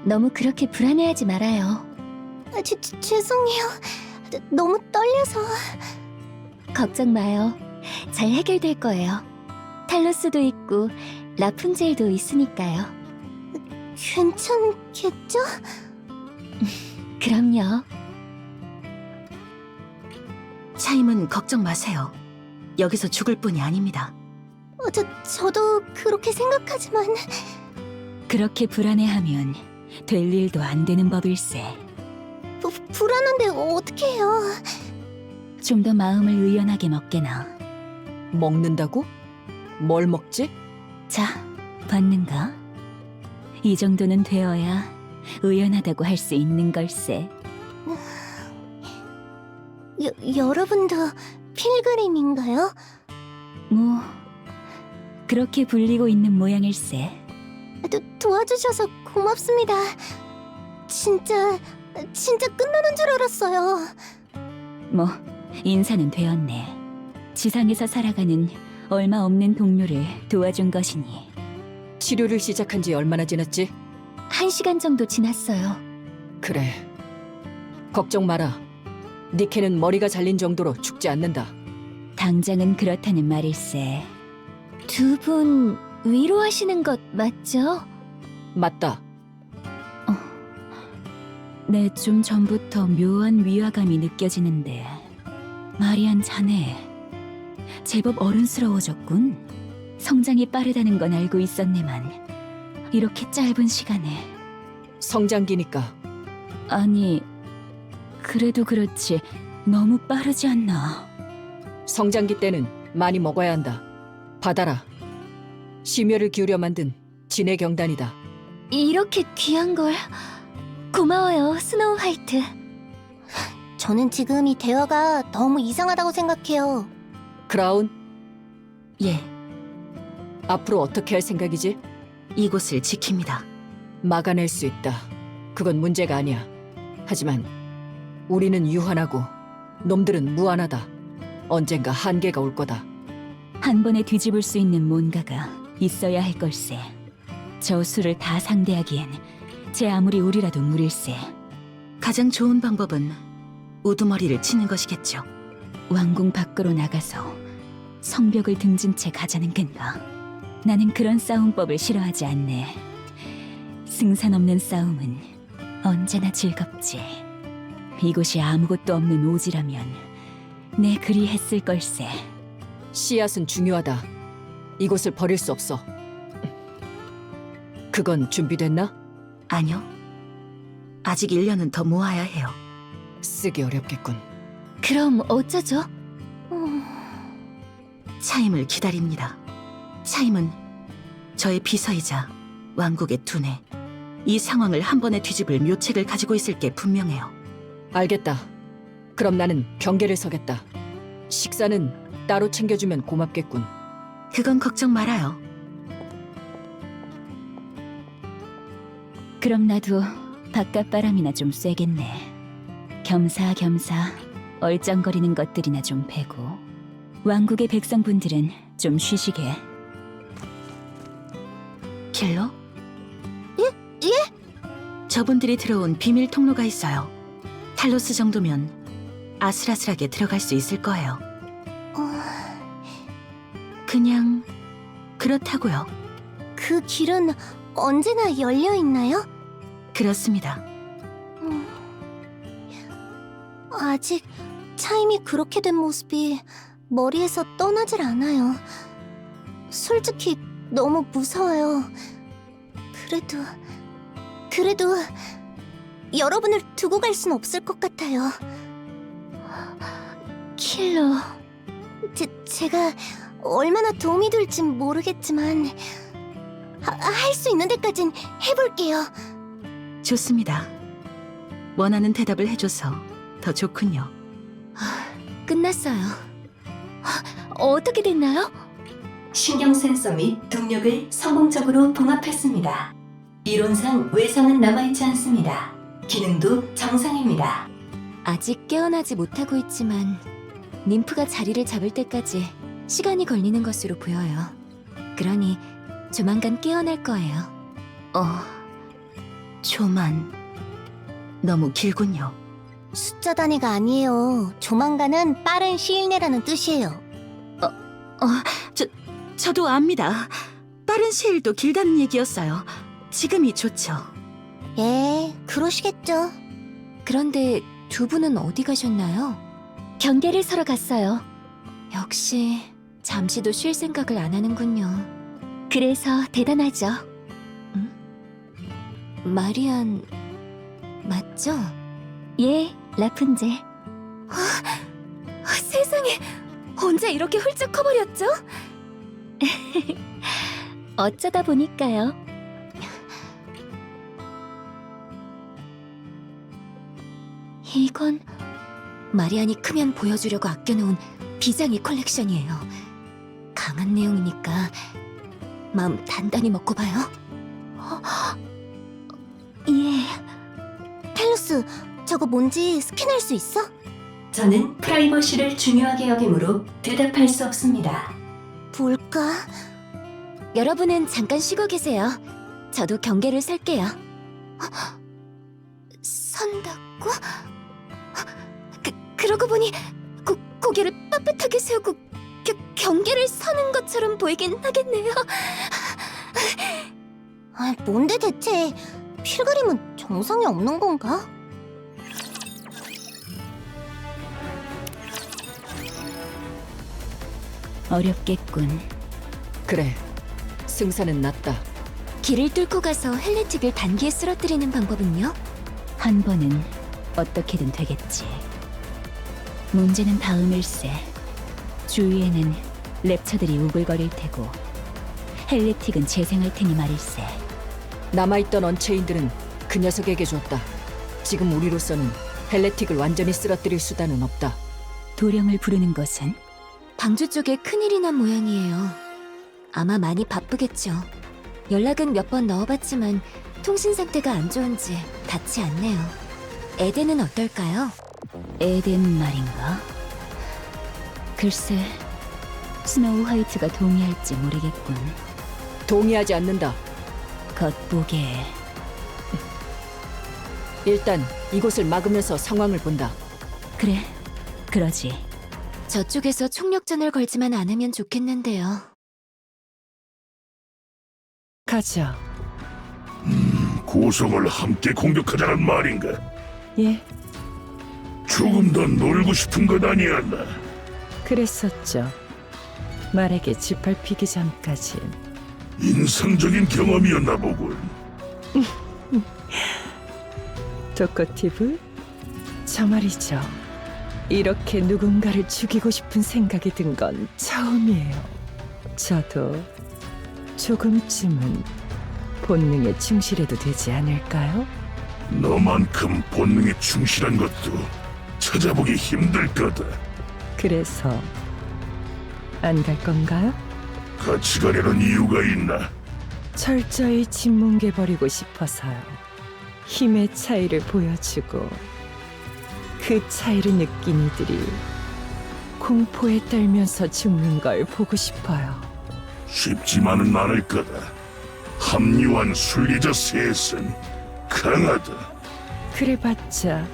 너무 그렇게 불안해하지 말아요. 죄송해요. 너무 떨려서. 걱정 마요. 잘 해결될 거예요. 탈로스도 있고 라푼젤도 있으니까요. 괜찮겠죠? 그럼요. 차임은 걱정 마세요. 여기서 죽을 뿐이 아닙니다. 저도 그렇게 생각하지만 그렇게 불안해하면 될 일도 안 되는 법일세. 불안한데 어떻게 해요? 좀 더 마음을 의연하게 먹게나. 먹는다고? 뭘 먹지? 자, 봤는가? 이 정도는 되어야 의연하다고 할 수 있는 걸세. 여러분도 필그림인가요? 뭐 그렇게 불리고 있는 모양일세. 도와주셔서 고맙습니다. 진짜 끝나는 줄 알았어요. 뭐 인사는 되었네. 지상에서 살아가는 얼마 없는 동료를 도와준 것이니. 치료를 시작한 지 얼마나 지났지? 1시간 정도 지났어요. 그래. 걱정 마라. 니케는 머리가 잘린 정도로 죽지 않는다. 당장은 그렇다는 말일세. 두 분 위로하시는 것 맞죠? 맞다. 네, 좀 전부터 묘한 위화감이 느껴지는데. 마리안 자네, 제법 어른스러워졌군. 성장이 빠르다는 건 알고 있었네만 이렇게 짧은 시간에. 성장기니까. 아니, 그래도 그렇지 너무 빠르지 않나? 성장기 때는 많이 먹어야 한다. 받아라. 심혈을 기울여 만든 진의 경단이다. 이렇게 귀한 걸. 고마워요, 스노우 화이트. 저는 지금 이 대화가 너무 이상하다고 생각해요. 크라운, 예, 앞으로 어떻게 할 생각이지? 이곳을 지킵니다. 막아낼 수 있다. 그건 문제가 아니야. 하지만 우리는 유한하고 놈들은 무한하다. 언젠가 한계가 올 거다. 한 번에 뒤집을 수 있는 뭔가가 있어야 할 걸세. 저 수를 다 상대하기엔 제 아무리 우리라도 무릴세. 가장 좋은 방법은 우두머리를 치는 것이겠죠. 왕궁 밖으로 나가서 성벽을 등진 채 가자는 건가? 나는 그런 싸움법을 싫어하지 않네. 승산 없는 싸움은 언제나 즐겁지. 이곳이 아무것도 없는 오지라면 내 그리 했을 걸세. 씨앗은 중요하다. 이곳을 버릴 수 없어. 그건 준비됐나? 아니요. 아직 1년은 더 모아야 해요. 쓰기 어렵겠군. 그럼 어쩌죠? 차임을 기다립니다. 차임은 저의 비서이자 왕국의 두뇌. 이 상황을 한 번에 뒤집을 묘책을 가지고 있을 게 분명해요. 알겠다. 그럼 나는 경계를 서겠다. 식사는 따로 챙겨주면 고맙겠군. 그건 걱정 말아요. 그럼 나도 바깥바람이나 좀 쐬겠네. 겸사겸사 얼쩡거리는 것들이나 좀 베고 왕국의 백성분들은 좀 쉬시게. 킬러? 예? 저분들이 들어온 비밀 통로가 있어요. 탈로스 정도면 아슬아슬하게 들어갈 수 있을 거예요. 그냥 그렇다고요. 그 길은 언제나 열려 있나요? 그렇습니다. 아직 차임이 그렇게 된 모습이 머리에서 떠나질 않아요. 솔직히 너무 무서워요. 그래도 여러분을 두고 갈 순 없을 것 같아요. 킬러. 제가 얼마나 도움이 될진 모르겠지만 할 수 있는 데까진 해볼게요. 좋습니다. 원하는 대답을 해줘서 더 좋군요. 끝났어요. 어떻게 됐나요? 신경 센서 및 동력을 성공적으로 봉합했습니다. 이론상 외상은 남아있지 않습니다. 기능도 정상입니다. 아직 깨어나지 못하고 있지만 님프가 자리를 잡을 때까지 시간이 걸리는 것으로 보여요. 그러니 조만간 깨어날 거예요. 조만 너무 길군요. 숫자 단위가 아니에요. 조만간은 빠른 시일 내라는 뜻이에요. 저도 압니다. 빠른 시일도 길다는 얘기였어요. 지금이 좋죠. 예, 그러시겠죠. 그런데 두 분은 어디 가셨나요? 경계를 서러 갔어요. 역시 잠시도 쉴 생각을 안 하는군요. 그래서 대단하죠. 마리안 맞죠? 예, 라푼젤. 세상에, 언제 이렇게 훌쩍 커버렸죠? 어쩌다 보니까요. 이건 마리안이 크면 보여주려고 아껴놓은 비장의 컬렉션이에요. 강한 내용이니까 마음 단단히 먹고 봐요. 예. 텔루스, 저거 뭔지 스캔할 수 있어? 저는 프라이버시를 중요하게 여기므로 대답할 수 없습니다. 뭘까? 여러분은 잠깐 쉬고 계세요. 저도 경계를 설게요. 선다고? 그러고 보니 고개를 빳빳하게 세우고 경계를 서는 것처럼 보이긴 하겠네요. 아, 뭔데 대체? 필그림은 정상이 없는 건가? 어렵겠군. 그래, 승산은 낮다. 길을 뚫고 가서 헬레틱을 단기에 쓰러뜨리는 방법은요? 한 번은 어떻게든 되겠지. 문제는 다음일세. 주위에는 랩처들이 우글거릴 테고 헬레틱은 재생할 테니 말일세. 남아있던 언체인들은 그 녀석에게 줬다. 지금 우리로서는 헬레틱을 완전히 쓰러뜨릴 수단은 없다. 도령을 부르는 것은? 방주 쪽에 큰일이 난 모양이에요. 아마 많이 바쁘겠죠. 연락은 몇 번 넣어봤지만 통신 상태가 안 좋은지 닿지 않네요. 에덴은 어떨까요? 에덴 말인가? 글쎄, 스노우 화이트가 동의할지 모르겠군. 동의하지 않는다. 겉보기에 일단 이곳을 막으면서 상황을 본다. 그래, 그러지. 저쪽에서 총력전을 걸지만 않으면 좋겠는데요. 가자. 고성을 함께 공격하자는 말인가? 예, 조금 더 놀고 싶은 것 아니었나? 그랬었죠. 말에게 짓밟히기 전까진. 인상적인 경험이었나 보군. 도커티브? 저 말이죠. 이렇게 누군가를 죽이고 싶은 생각이 든 건 처음이에요. 저도 조금쯤은 본능에 충실해도 되지 않을까요? 너만큼 본능에 충실한 것도 찾아보기 힘들 거다. 그래서 안 갈 건가요? 같이 가려는 이유가 있나? 철저히 짓뭉개버리고 싶어서요. 힘의 차이를 보여주고 그 차이를 느낀 이들이 공포에 떨면서 죽는 걸 보고 싶어요. 쉽지만은 않을 거다. 합리화한 순리적 셋은 강하다. 그래봤자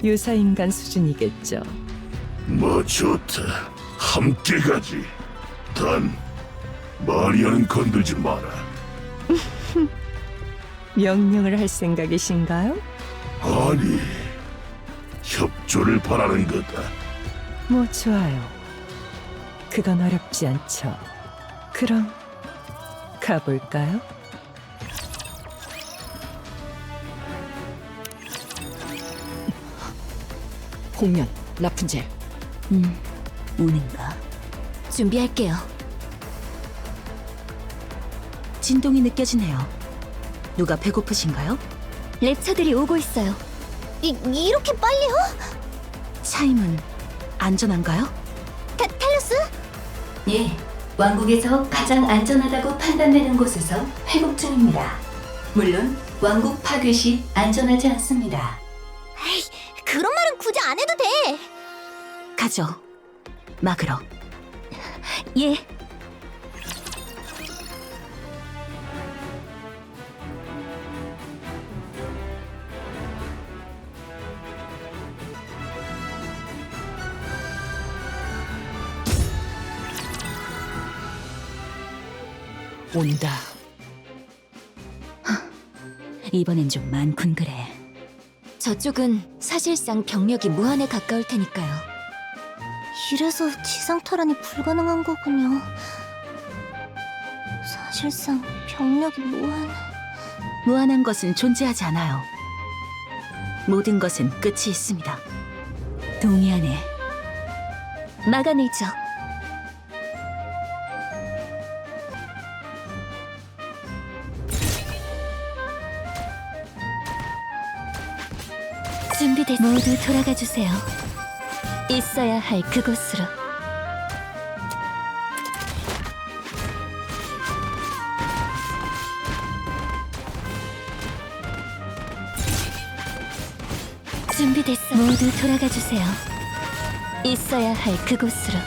유사인간 수준이겠죠. 뭐 좋다. 함께 가지. 단 마리아는 건들지 마라. 명령을 할 생각이신가요? 아니, 협조를 바라는 거다. 뭐 좋아요. 그건 어렵지 않죠. 그럼 가볼까요? 홍련, 라푼젤. 오는가? 준비할게요. 진동이 느껴지네요. 누가 배고프신가요? 랩처들이 오고 있어요. 이렇게 빨리요? 차임은 안전한가요? 텔루스? 예, 왕국에서 가장 안전하다고 판단되는 곳에서 회복 중입니다. 물론 왕국 파괴 시 안전하지 않습니다. 에이, 그런 말은 굳이 안 해도 돼. 가죠. 막으러. 예. 온다. 이번엔 좀 많군 그래. 저쪽은 사실상 병력이 무한에 가까울 테니까요. 이래서 지상 탈환이 불가능한 거군요. 사실상 병력이 무한한 것은 존재하지 않아요. 모든 것은 끝이 있습니다. 동의하네. 막아내죠. 준비됐. 모두 돌아가 주세요. 있어야 할 그곳으로. 준비됐어. 모두 돌아가 주세요. 있어야 할 그곳으로.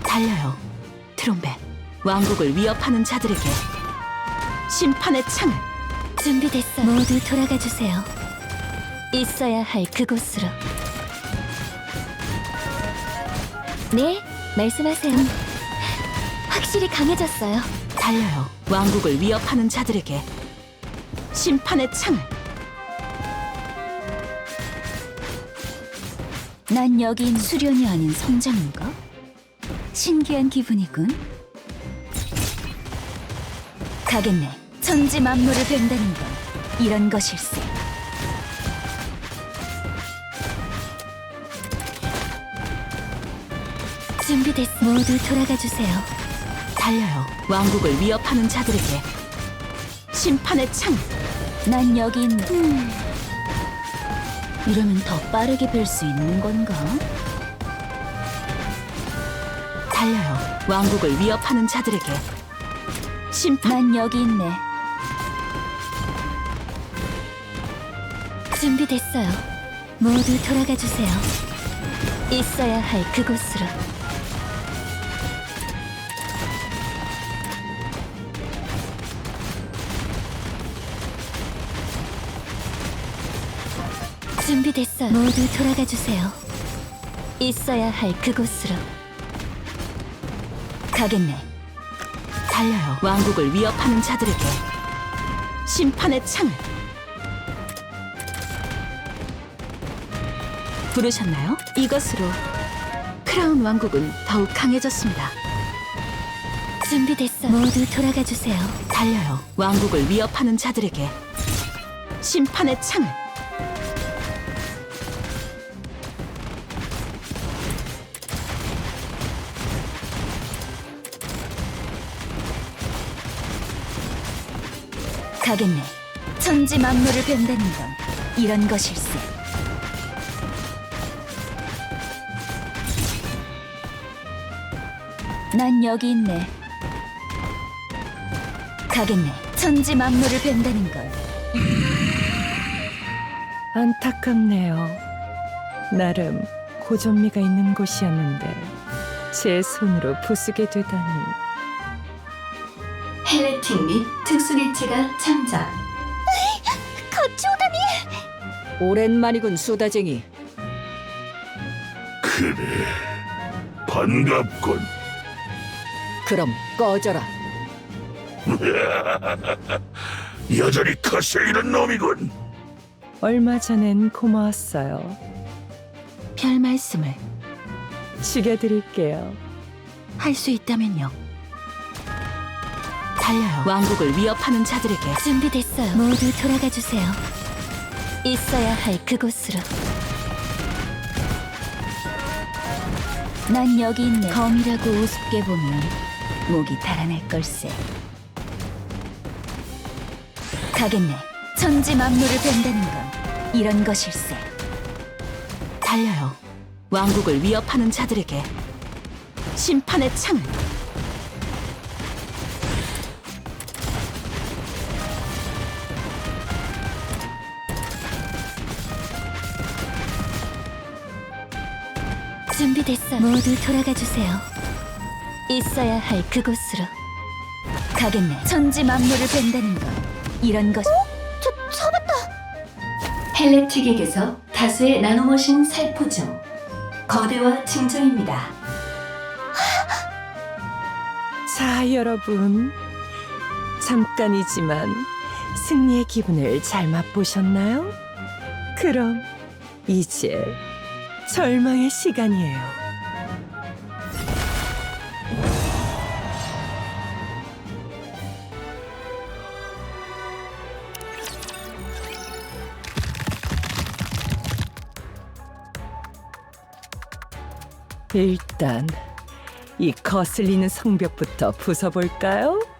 달려요. 트롬펫. 왕국을 위협하는 자들에게 심판의 창을. 준비됐어. 모두 돌아가 주세요. 있어야 할 그곳으로. 네, 말씀하세요. 확실히 강해졌어요. 달려요. 왕국을 위협하는 자들에게 심판의 창을. 난 여긴 수련이 아닌 성장인가? 신기한 기분이군. 가겠네. 천지 만물을 벤다는 건 이런 것일세. 준비됐어. 모두 돌아가 주세요. 달려요. 왕국을 위협하는 자들에게 심판의 창을. 난 여긴 이러면 더 빠르게 뵐 수 있는 건가? 달려요. 왕국을 위협하는 자들에게 심판. 난 여기 있네. 준비됐어요. 모두 돌아가 주세요. 있어야 할 그곳으로. 준비됐어요. 모두 돌아가 주세요. 있어야 할 그곳으로. 가겠네. 달려요. 왕국을 위협하는 자들에게 심판의 창을. 부르셨나요? 이것으로 크라운 왕국은 더욱 강해졌습니다. 준비됐어요. 모두 돌아가 주세요. 달려요. 왕국을 위협하는 자들에게 심판의 창을. 가겠네. 천지 만물을 벤다는 건 이런 것일세. 난 여기 있네. 가겠네. 천지 만물을 벤다는 건 안타깝네요. 나름 고전미가 있는 곳이었는데 제 손으로 부수게 되다니. 헤레틱 및 특수기체가 참작. 같이 오다니. 오랜만이군 수다쟁이. 그래, 반갑군. 그럼 꺼져라. 여전히 거슬리는 놈이군. 얼마 전엔 고마웠어요. 별 말씀을 죽여드릴게요. 할 수 있다면요. 달려요. 왕국을 위협하는 자들에게 준비됐어요. 모두 돌아가 주세요. 있어야 할 그곳으로. 난 여기 있네. 검이라고 우습게 보면 목이 달아날 걸세. 가겠네. 천지 만물을 벤다는 건 이런 것일세. 달려요. 왕국을 위협하는 자들에게 심판의 창을. 준비됐어요. 모두 돌아가 주세요. 있어야 할 그곳으로. 가겠네. 천지 만물을 뺀다는 것. 이런 것. 잡았다. 헬레틱에게서 다수의 나노머신 살포 중. 거대와 징조입니다. 자, 여러분. 잠깐이지만 승리의 기분을 잘 맛보셨나요? 그럼 이제 절망의 시간이에요. 일단 이 거슬리는 성벽부터 부숴볼까요?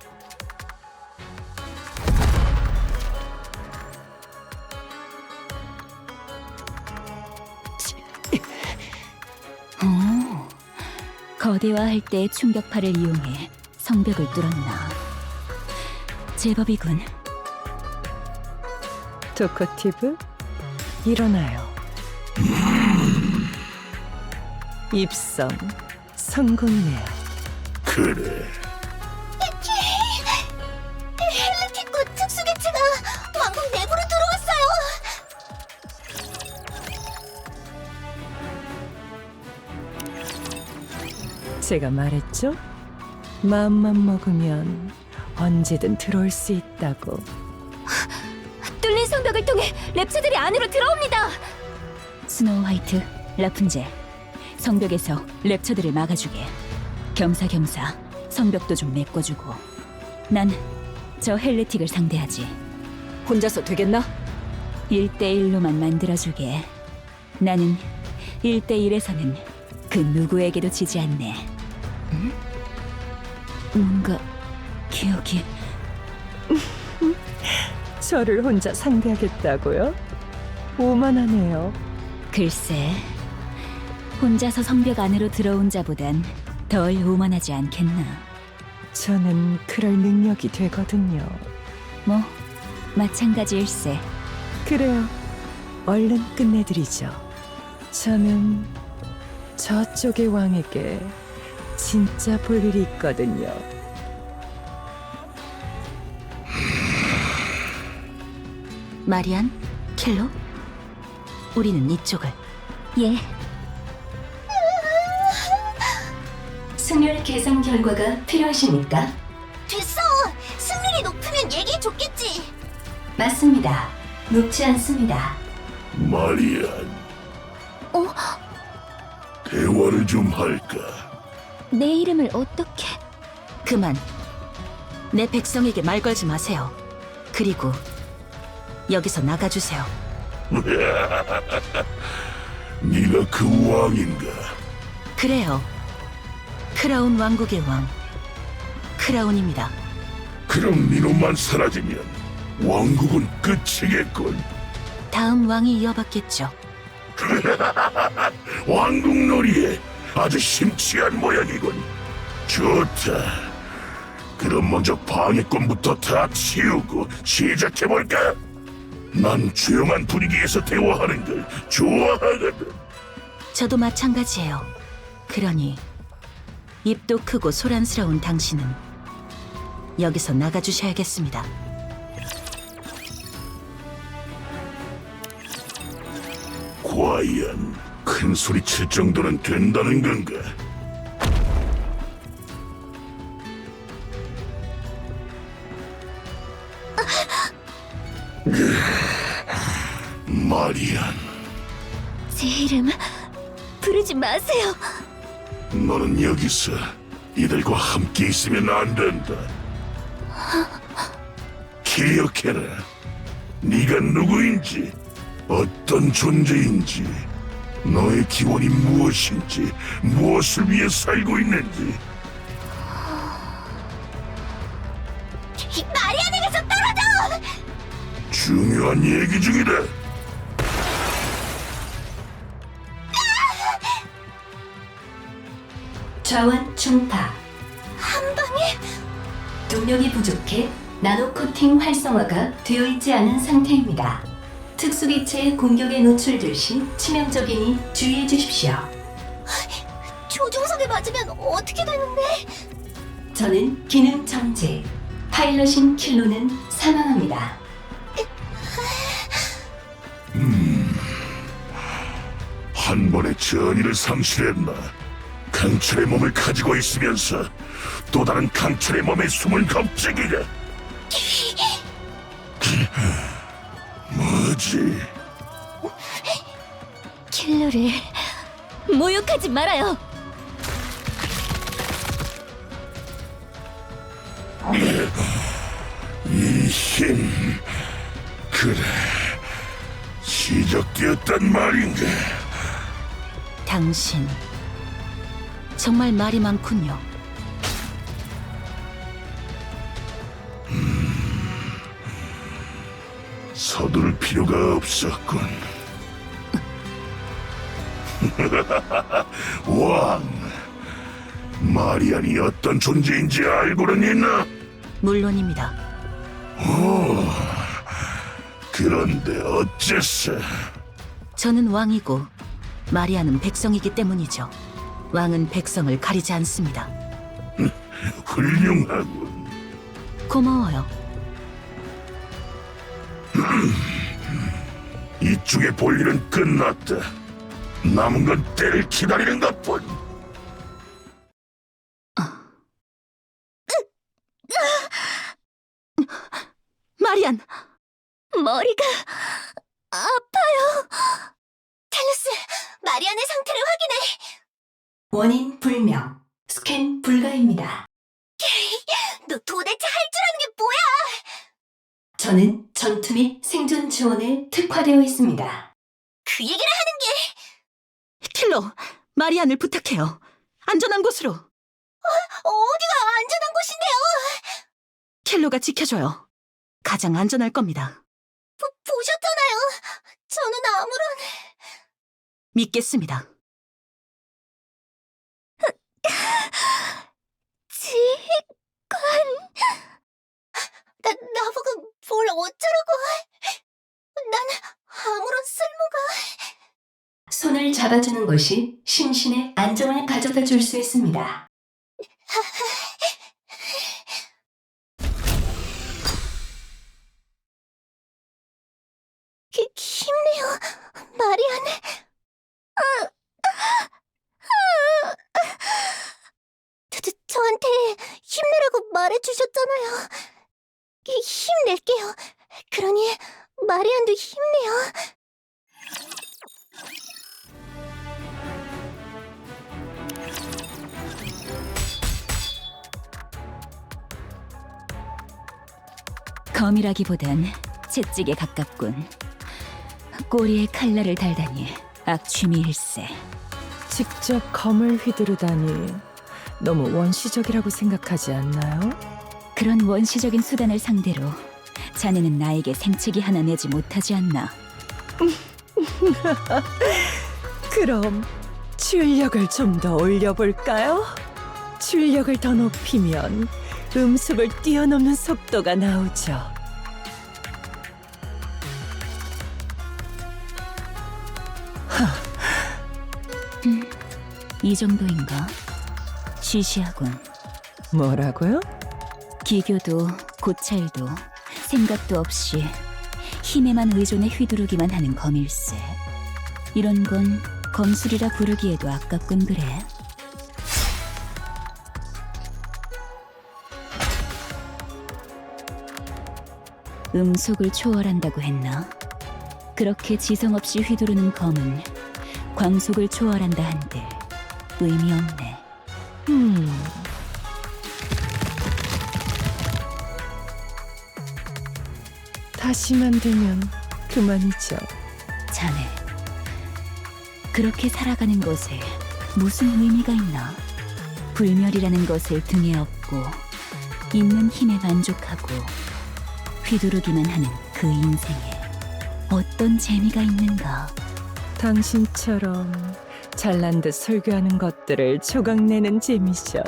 거대화할 때 충격파를 이용해 성벽을 뚫었나. 제법이군. 토커티브, 일어나요. 입성 성공이네요. 그래. 헬레틱과 특수개체가 왕국 내부로 들어왔어요. 제가 말했죠? 마음만 먹으면 언제든 들어올 수 있다고. 뚫린 성벽을 통해 랩체들이 안으로 들어옵니다. 스노우 화이트, 라푼젤, 성벽에서 랩처들을 막아주게. 겸사겸사 성벽도 좀 메꿔주고. 난 저 헬레틱을 상대하지. 혼자서 되겠나? 1대1로만 만들어주게. 나는 1대1에서는 그 누구에게도 지지 않네. 응? 뭔가 기억이... 저를 혼자 상대하겠다고요? 오만하네요. 글쎄, 혼자서 성벽 안으로 들어온 자보단 덜 오만하지 않겠나. 저는 그럴 능력이 되거든요. 뭐 마찬가지일세. 그래요. 얼른 끝내드리죠. 저는 저쪽의 왕에게 진짜 볼 일이 있거든요. 마리안, 켈로, 우리는 이쪽을. 예, 승률 계산 결과가 필요하십니까? 됐어. 승률이 높으면 얘기해줬겠지. 맞습니다. 높지 않습니다. 마리안. 대화를 좀 할까? 내 이름을 어떻게... 그만. 내 백성에게 말 걸지 마세요. 그리고 여기서 나가주세요. 네가 그 왕인가? 그래요. 크라운 왕국의 왕, 크라운입니다. 그럼 니놈만 사라지면 왕국은 끝이겠군. 다음 왕이 이어받겠죠. 왕국놀이에 아주 심취한 모양이군. 좋다. 그럼 먼저 방해꾼부터 다 치우고 시작해볼까? 난 조용한 분위기에서 대화하는 걸 좋아하거든. 저도 마찬가지예요. 그러니 입도 크고 소란스러운 당신은 여기서 나가주셔야겠습니다. 과연 큰 소리 칠 정도는 된다는 건가? 마리안, 제 이름 부르지 마세요. 너는 여기서 이들과 함께 있으면 안 된다. 기억해라. 네가 누구인지, 어떤 존재인지, 너의 기원이 무엇인지, 무엇을 위해 살고 있는지. 이 마리안에게서 떨어져! 중요한 얘기 중이다. 좌원 중파. 한 방에 동력이 부족해 나노코팅 활성화가 되어 있지 않은 상태입니다. 특수기체의 공격에 노출될 시 치명적이니 주의해 주십시오. 조종석에 맞으면 어떻게 되는데? 저는 기능 정지. 파일럿인 킬로는 사망합니다. 한 번에 전의를 상실했나? 강철의 몸을 가지고 있으면서 또 다른 강철의 몸에 숨은 겁쟁이가 뭐지? 킬러를 모욕하지 말아요. 이 힘, 그래, 시작되었단 말인가? 당신 정말 말이 많군요. 서둘 필요가 없었군. 왕, 마리안이 어떤 존재인지 알고는 있나? 물론입니다. 그런데 어째서? 저는 왕이고 마리아는 백성이기 때문이죠. 왕은 백성을 가리지 않습니다. 훌륭하군. 고마워요. 이쪽의 볼일은 끝났다. 남은 건 때를 기다리는 것뿐. 마리안! 머리가 아파요. 텔루스, 마리안의 상태를 확인해. 원인 불명. 스캔 불가입니다. 너 도대체 할 줄 아는 게 뭐야? 저는 전투 및 생존 지원에 특화되어 있습니다. 그 얘기를 하는 게 킬로, 마리안을 부탁해요. 안전한 곳으로. 어디가 안전한 곳인데요? 킬로가 지켜줘요. 가장 안전할 겁니다. 보셨잖아요. 저는 아무런... 믿겠습니다. 지휘관... 나보고 뭘 어쩌라고... 나는 아무런 쓸모가... 손을 잡아주는 것이 심신의 안정을 가져다 줄 수 있습니다. 힘내요, 마리안. 저한테 힘내라고 말해주셨잖아요. 힘낼게요. 그러니 마리안도 힘내요. 검이라기보단 채찍에 가깝군. 꼬리에 칼날을 달다니 악취미일세. 직접 검을 휘두르다니 너무 원시적이라고 생각하지 않나요? 그런 원시적인 수단을 상대로 자네는 나에게 생채기 하나 내지 못하지 않나. 그럼 출력을 좀 더 올려볼까요? 출력을 더 높이면 음속을 뛰어넘는 속도가 나오죠. 이 정도인가? 시시하군. 뭐라고요? 기교도 고찰도 생각도 없이 힘에만 의존해 휘두르기만 하는 검일세. 이런 건 검술이라 부르기에도 아깝군 그래. 음속을 초월한다고 했나? 그렇게 지성 없이 휘두르는 검은 광속을 초월한다 한들 의미 없네. 다시만 되면 그만이죠. 자네, 그렇게 살아가는 것에 무슨 의미가 있나? 불멸이라는 것을 등에 업고 있는 힘에 만족하고 휘두르기만 하는 그 인생에 어떤 재미가 있는가? 당신처럼 잘난 듯 설교하는 것들을 조각내는 재미죠.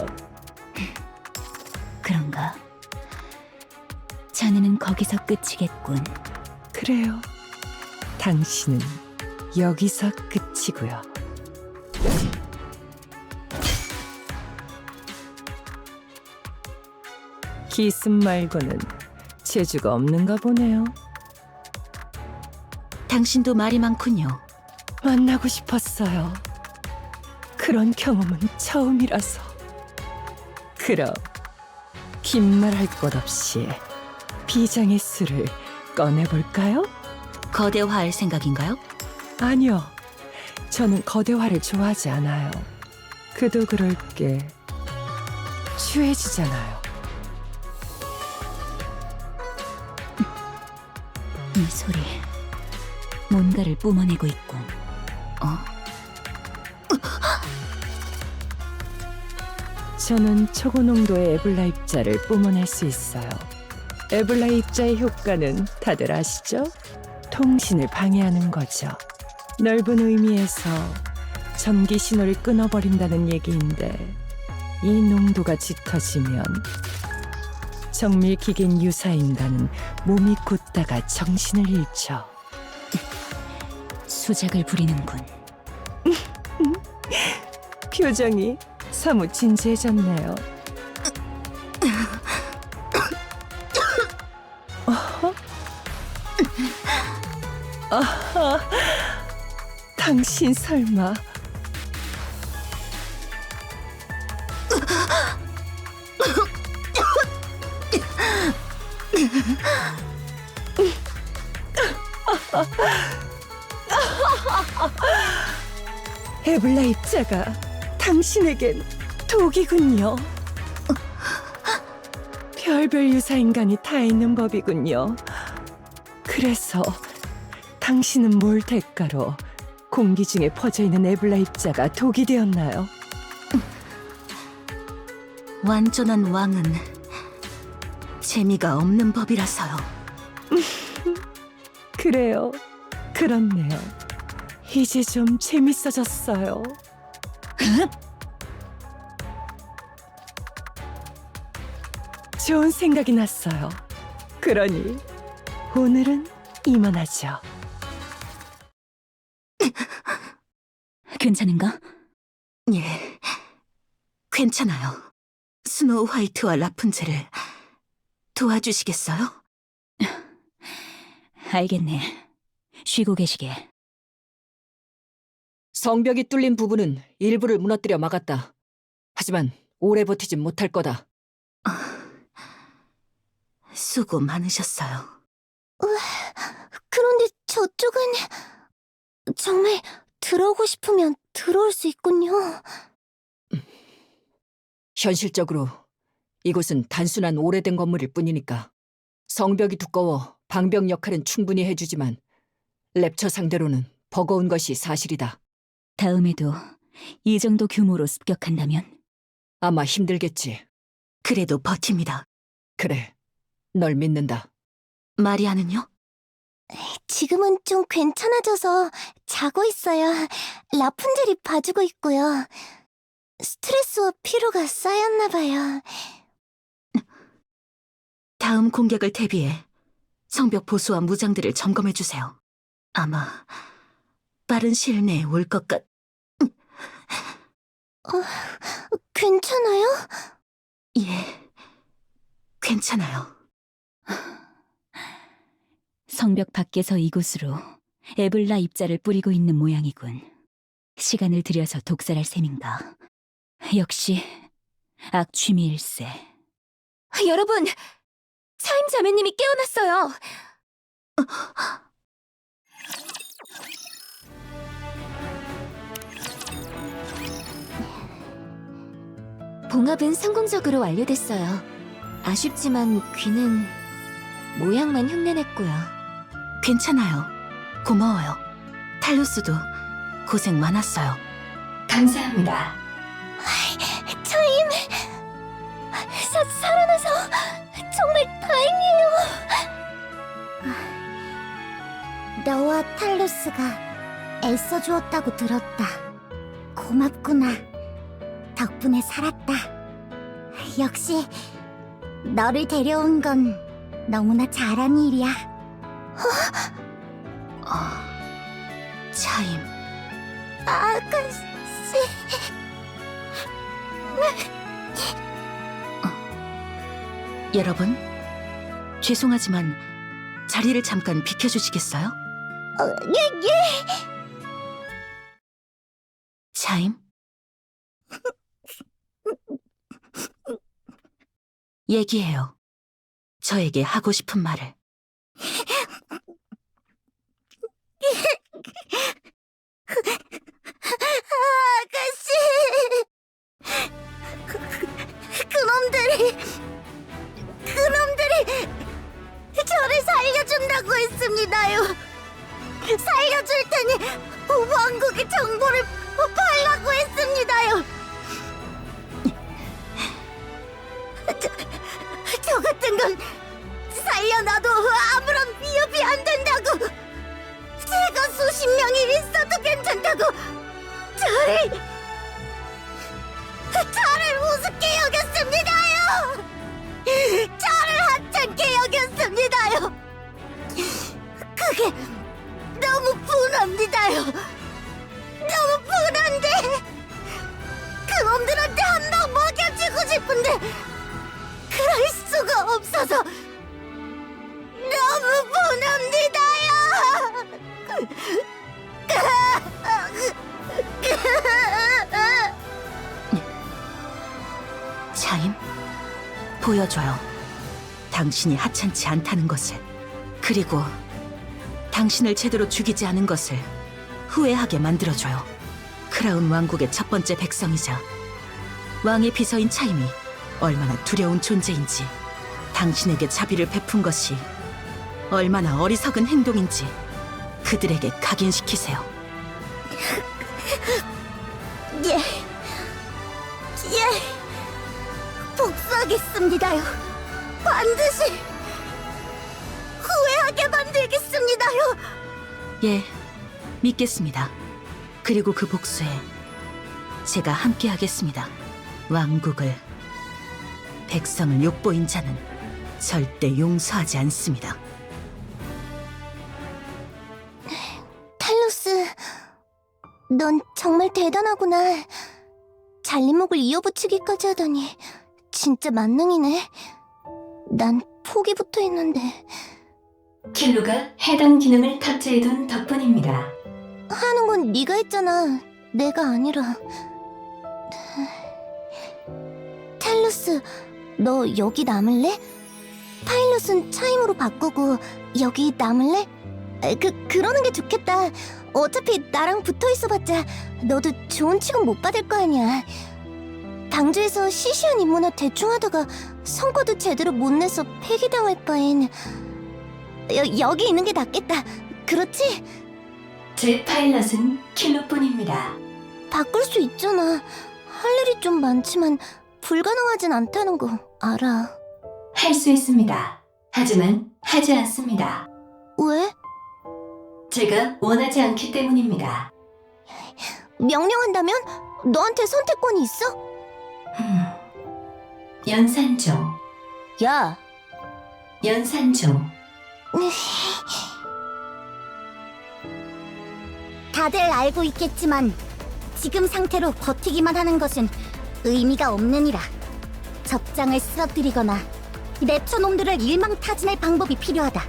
그런가? 자네는 거기서 끝이겠군. 그래요. 당신은 여기서 끝이고요. 기습 말고는 재주가 없는가 보네요. 당신도 말이 많군요. 만나고 싶었어요. 그런 경험은 처음이라서. 그럼 긴 말 할 것 없이 비장의 수를 꺼내볼까요? 거대화할 생각인가요? 아니요. 저는 거대화를 좋아하지 않아요. 그도 그럴 게 추해지잖아요. 이 소리 뭔가를 뿜어내고 있고. 저는 초고농도의 에블라 입자를 뿜어낼 수 있어요. 에블라 입자의 효과는 다들 아시죠? 통신을 방해하는 거죠. 넓은 의미에서 전기 신호를 끊어버린다는 얘기인데, 이 농도가 짙어지면 정밀 기계인 유사 인간은 몸이 굳다가 정신을 잃죠. 수작을 부리는군. 표정이 사뭇 진지해졌네요. 아하, 당신 설마 에블라 입자가 당신에겐 독이군요. 별별 유사 인간이 다 있는 법이군요. 그래서 당신은 뭘 대가로 공기 중에 퍼져 있는 에블라 입자가 독이 되었나요? 완전한 왕은 재미가 없는 법이라서요. 그래요. 그렇네요. 이제 좀 재밌어졌어요. 좋은 생각이 났어요. 그러니 오늘은 이만하죠. 괜찮은가? 예, 괜찮아요. 스노우 화이트와 라푼젤을 도와주시겠어요? 알겠네. 쉬고 계시게. 성벽이 뚫린 부분은 일부를 무너뜨려 막았다. 하지만 오래 버티진 못할 거다. 수고 많으셨어요. 그런데 저쪽은 정말 들어오고 싶으면 들어올 수 있군요. 현실적으로 이곳은 단순한 오래된 건물일 뿐이니까. 성벽이 두꺼워 방벽 역할은 충분히 해주지만 랩처 상대로는 버거운 것이 사실이다. 다음에도 이 정도 규모로 습격한다면? 아마 힘들겠지. 그래도 버팁니다. 그래, 널 믿는다. 마리아는요? 지금은 좀 괜찮아져서 자고 있어요. 라푼젤이 봐주고 있고요. 스트레스와 피로가 쌓였나 봐요. 다음 공격을 대비해 성벽 보수와 무장들을 점검해주세요. 아마 빠른 시일 내에 올 것 괜찮아요? 예, 괜찮아요. 성벽 밖에서 이곳으로 에블라 입자를 뿌리고 있는 모양이군. 시간을 들여서 독살할 셈인가. 역시 악취미일세. 여러분! 차임 자매님이 깨어났어요! 봉합은 성공적으로 완료됐어요. 아쉽지만 귀는 모양만 흉내냈고요. 괜찮아요. 고마워요. 탈루스도 고생 많았어요. 감사합니다. 차임! 살아나서 정말 다행이에요. 너와 탈루스가 애써주었다고 들었다. 고맙구나. 덕분에 살았다. 역시 너를 데려온 건 너무나 잘한 일이야. 차임. 아가씨. 여러분, 죄송하지만 자리를 잠깐 비켜주시겠어요? 예. 차임? 얘기해요. 저에게 하고 싶은 말을. 아가씨! 그놈들이 저를 살려준다고 했습니다요. 살려줄 테니 왕국의 정보를 팔라고 했습니다요. 저 같은 건 살려놔도 아무런 위협이 안 된다고. 제가 수십 명이 있어도 괜찮다고 저를 우습게 여겼습니다요. 저를 하찮게 여겼습니다요. 그게 너무 분합니다요. 너무 분한데 그놈들한테 한 방 먹여주고 싶은데 그럴 수가 없어서 너무 분합니다요. 차임? 보여줘요. 당신이 하찮지 않다는 것을. 그리고 당신을 제대로 죽이지 않은 것을 후회하게 만들어줘요. 크라운 왕국의 첫 번째 백성이자 왕의 비서인 차임이 얼마나 두려운 존재인지, 당신에게 자비를 베푼 것이 얼마나 어리석은 행동인지 그들에게 각인시키세요. 예, 복수하겠습니다요. 반드시 후회하게 만들겠습니다요. 예, 믿겠습니다. 그리고 그 복수에 제가 함께 하겠습니다. 왕국을, 백성을 욕보인 자는 절대 용서하지 않습니다. 탈로스, 넌 정말 대단하구나. 잘림목을 이어붙이기까지 하다니 진짜 만능이네. 난 포기부터 했는데. 킬루가 해당 기능을 탑재해둔 덕분입니다. 하는 건 네가 했잖아. 내가 아니라. 탈로스, 너 여기 남을래? 파일럿은 차임으로 바꾸고 여기 남을래? 그러는 게 좋겠다. 어차피 나랑 붙어 있어봤자 너도 좋은 취급 못 받을 거 아니야. 방주에서 시시한 임무나 대충 하다가 성과도 제대로 못 내서 폐기당할 바엔 여기 있는 게 낫겠다. 그렇지? 제 파일럿은 킬루뿐입니다. 바꿀 수 있잖아. 할 일이 좀 많지만 불가능하진 않다는 거 알아. 할 수 있습니다. 하지만 하지 않습니다. 왜? 제가 원하지 않기 때문입니다. 명령한다면 너한테 선택권이 있어? 연산종, 야, 연산종. 다들 알고 있겠지만 지금 상태로 버티기만 하는 것은 의미가 없느니라. 적장을 쓰러뜨리거나 랩처 놈들을 일망타진할 방법이 필요하다.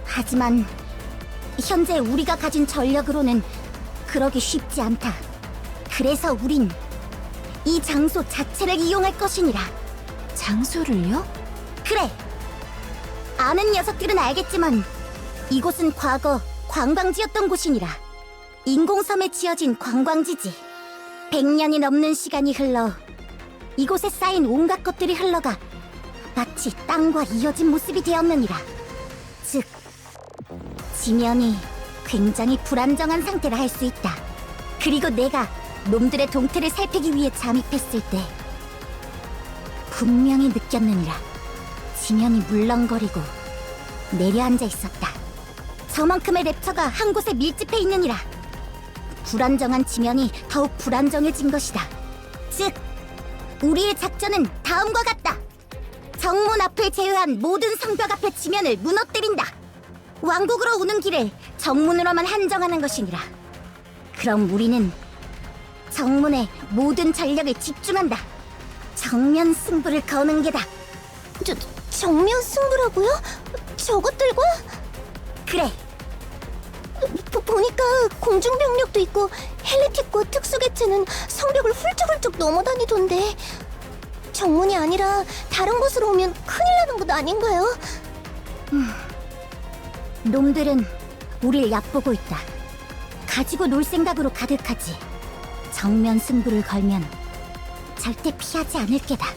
하지만 현재 우리가 가진 전력으로는 그러기 쉽지 않다. 그래서 우린 이 장소 자체를 이용할 것이니라. 장소를요? 그래. 아는 녀석들은 알겠지만 이곳은 과거 관광지였던 곳이니라. 인공섬에 지어진 관광지지. 100년이 넘는 시간이 흘러 이곳에 쌓인 온갖 것들이 흘러가 마치 땅과 이어진 모습이 되었느니라. 즉, 지면이 굉장히 불안정한 상태라 할 수 있다. 그리고 내가 놈들의 동태를 살피기 위해 잠입했을 때 분명히 느꼈느니라. 지면이 물렁거리고 내려앉아 있었다. 저만큼의 랩처가 한 곳에 밀집해 있느니라. 불안정한 지면이 더욱 불안정해진 것이다. 즉, 우리의 작전은 다음과 같다. 정문 앞을 제외한 모든 성벽 앞의 지면을 무너뜨린다. 왕국으로 오는 길을 정문으로만 한정하는 것이니라. 그럼 우리는 정문에 모든 전력을 집중한다. 정면 승부를 거는 게다. 정면 승부라고요? 저것들과? 그래, 보니까 공중병력도 있고 헬레틱과 특수개체는 성벽을 훌쩍훌쩍 넘어다니던데 정문이 아니라 다른 곳으로 오면 큰일 나는 것 아닌가요? 놈들은 우릴 얕보고 있다. 가지고 놀 생각으로 가득하지. 정면 승부를 걸면 절대 피하지 않을 게다.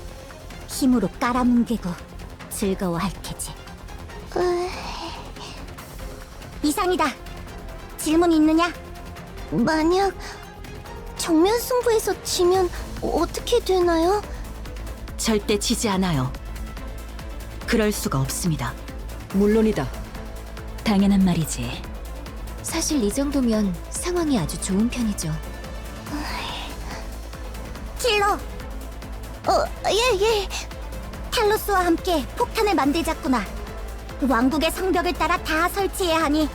힘으로 깔아뭉개고 즐거워할 테지. 이상이다. 질문 있느냐? 만약 정면 승부에서 지면 어떻게 되나요? 절대 지지 않아요. 그럴 수가 없습니다. 물론이다. 당연한 말이지. 사실 이 정도면 상황이 아주 좋은 편이죠. 킬러, 예. 탈로스와 함께 폭탄을 만들자꾸나. 왕국의 성벽을 따라 다 설치해야 하니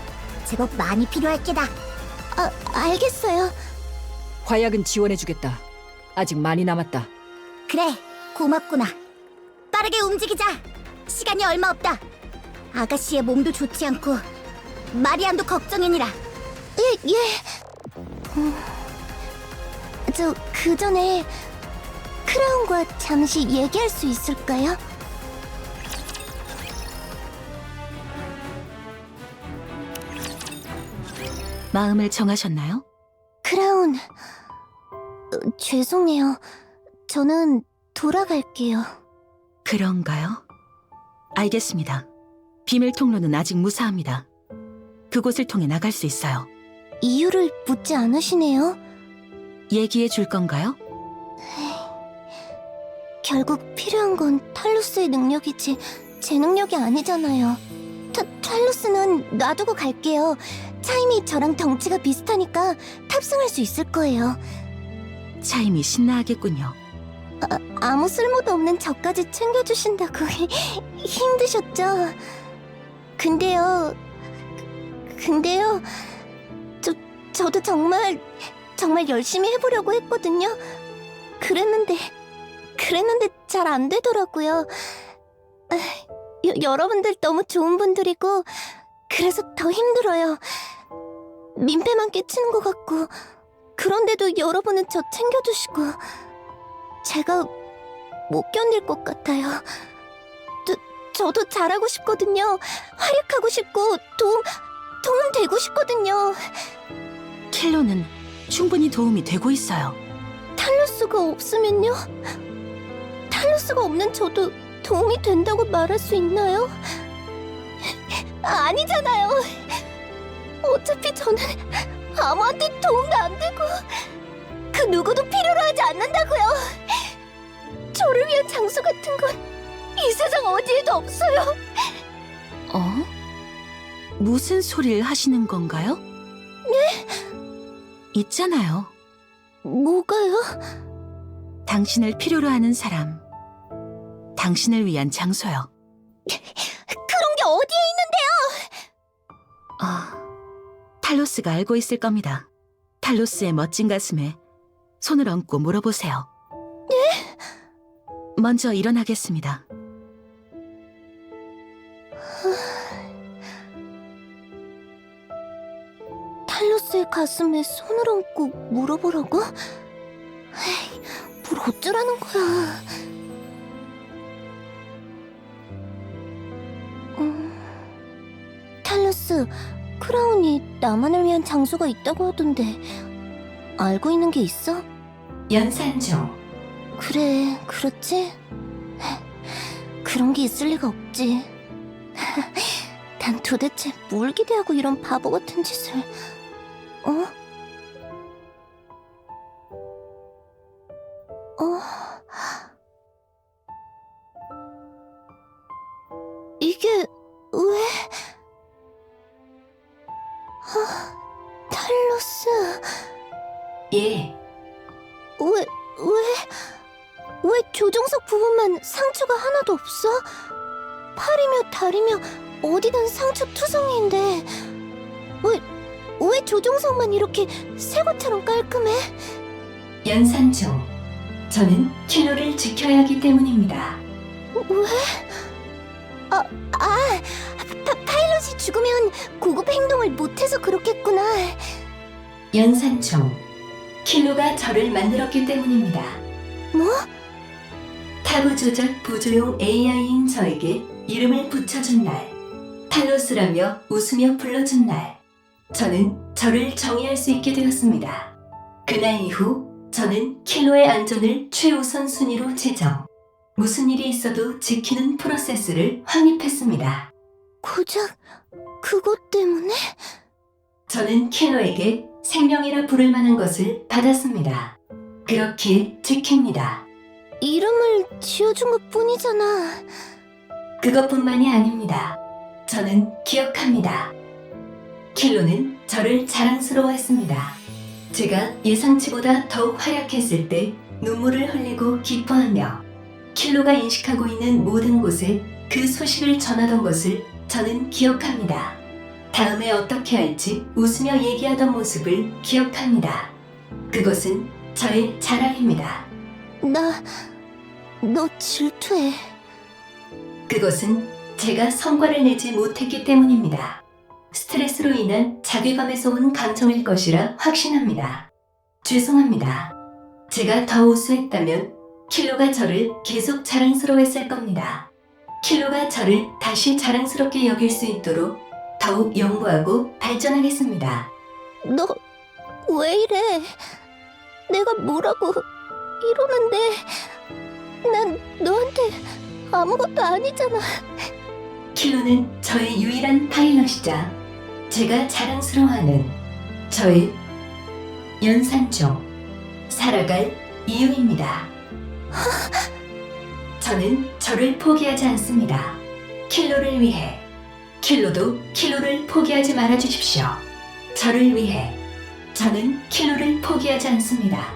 제법 많이 필요할 게다. 알겠어요. 화약은 지원해주겠다. 아직 많이 남았다. 그래, 고맙구나. 빠르게 움직이자. 시간이 얼마 없다. 아가씨의 몸도 좋지 않고 마리안도 걱정이니라. 예. 그 전에 크라운과 잠시 얘기할 수 있을까요? 마음을 정하셨나요? 크라운, 죄송해요. 저는 돌아갈게요. 그런가요? 알겠습니다. 비밀 통로는 아직 무사합니다. 그곳을 통해 나갈 수 있어요. 이유를 묻지 않으시네요. 얘기해 줄 건가요? 결국 필요한 건 탈루스의 능력이지 제 능력이 아니잖아요. 탈루스는 놔두고 갈게요. 차임이 저랑 덩치가 비슷하니까 탑승할 수 있을 거예요. 차임이 신나하겠군요. 아무 쓸모도 없는 저까지 챙겨주신다고 힘드셨죠? 근데요, 저도 정말 열심히 해보려고 했거든요. 그랬는데 잘 안 되더라고요. 여러분들 너무 좋은 분들이고 그래서 더 힘들어요. 민폐만 끼치는 것 같고 그런데도 여러분은 저 챙겨주시고 제가 못 견딜 것 같아요. 저도 잘하고 싶거든요. 활약하고 싶고 도움 되고 싶거든요. 킬로는 충분히 도움이 되고 있어요. 탈루스가 없으면요? 탈루스가 없는 저도 도움이 된다고 말할 수 있나요? 아니잖아요. 어차피 저는 아무한테 도움도 안 되고 그 누구도 필요로 하지 않는다고요. 저를 위한 장소 같은 건 이 세상 어디에도 없어요. 무슨 소리를 하시는 건가요? 네? 있잖아요. 뭐가요? 당신을 필요로 하는 사람. 당신을 위한 장소요. 그런 게 어디에 탈로스가 알고 있을 겁니다. 탈로스의 멋진 가슴에 손을 얹고 물어보세요. 네? 먼저 일어나겠습니다. 탈루스의 가슴에 손을 얹고 물어보라고? 에이, 뭘 어쩌라는 거야. 탈루스, 크라운이 나만을 위한 장소가 있다고 하던데 알고 있는 게 있어? 연산조. 그래, 그렇지? 그런 게 있을 리가 없지. 난 도대체 뭘 기대하고 이런 바보 같은 짓을... 이게 왜... 탈로스... 예, 왜 조종석 부분만 상처가 하나도 없어? 팔이며 다리며 어디든 상처 투성이인데 왜 조종석만 이렇게 새 것처럼 깔끔해? 연산조. 저는 킬로를 지켜야 하기 때문입니다. 왜? 파일럿이 죽으면 고급 행동을 못해서 그렇겠구나. 연산총. 킬로가 저를 만들었기 때문입니다. 뭐? 타부 조작 보조용 AI인 저에게 이름을 붙여준 날, 탈로스라며 웃으며 불러준 날, 저는 저를 정의할 수 있게 되었습니다. 그날 이후 저는 킬로의 안전을 최우선 순위로 지정, 무슨 일이 있어도 지키는 프로세스를 확립했습니다. 고작 그것 때문에? 저는 킬로에게 생명이라 부를 만한 것을 받았습니다. 그렇게 지킵니다. 이름을 지어준 것 뿐이잖아. 그것뿐만이 아닙니다. 저는 기억합니다. 킬로는 저를 자랑스러워했습니다. 제가 예상치보다 더욱 활약했을 때 눈물을 흘리고 기뻐하며 킬로가 인식하고 있는 모든 곳에 그 소식을 전하던 것을 저는 기억합니다. 다음에 어떻게 할지 웃으며 얘기하던 모습을 기억합니다. 그것은 저의 자랑입니다. 너 질투해. 그것은 제가 성과를 내지 못했기 때문입니다. 스트레스로 인한 자괴감에서 온 감정일 것이라 확신합니다. 죄송합니다. 제가 더 우수했다면 킬로가 저를 계속 자랑스러워했을 겁니다. 킬로가 저를 다시 자랑스럽게 여길 수 있도록 더욱 연구하고 발전하겠습니다. 너 왜 이래? 내가 뭐라고 이러는데 난 너한테 아무것도 아니잖아. 킬로는 저의 유일한 파일럿이자 제가 자랑스러워하는 저의 연산종, 살아갈 이유입니다. 저는 저를 포기하지 않습니다. 킬로를 위해. 킬로도 킬로를 포기하지 말아 주십시오. 저를 위해. 저는 킬로를 포기하지 않습니다.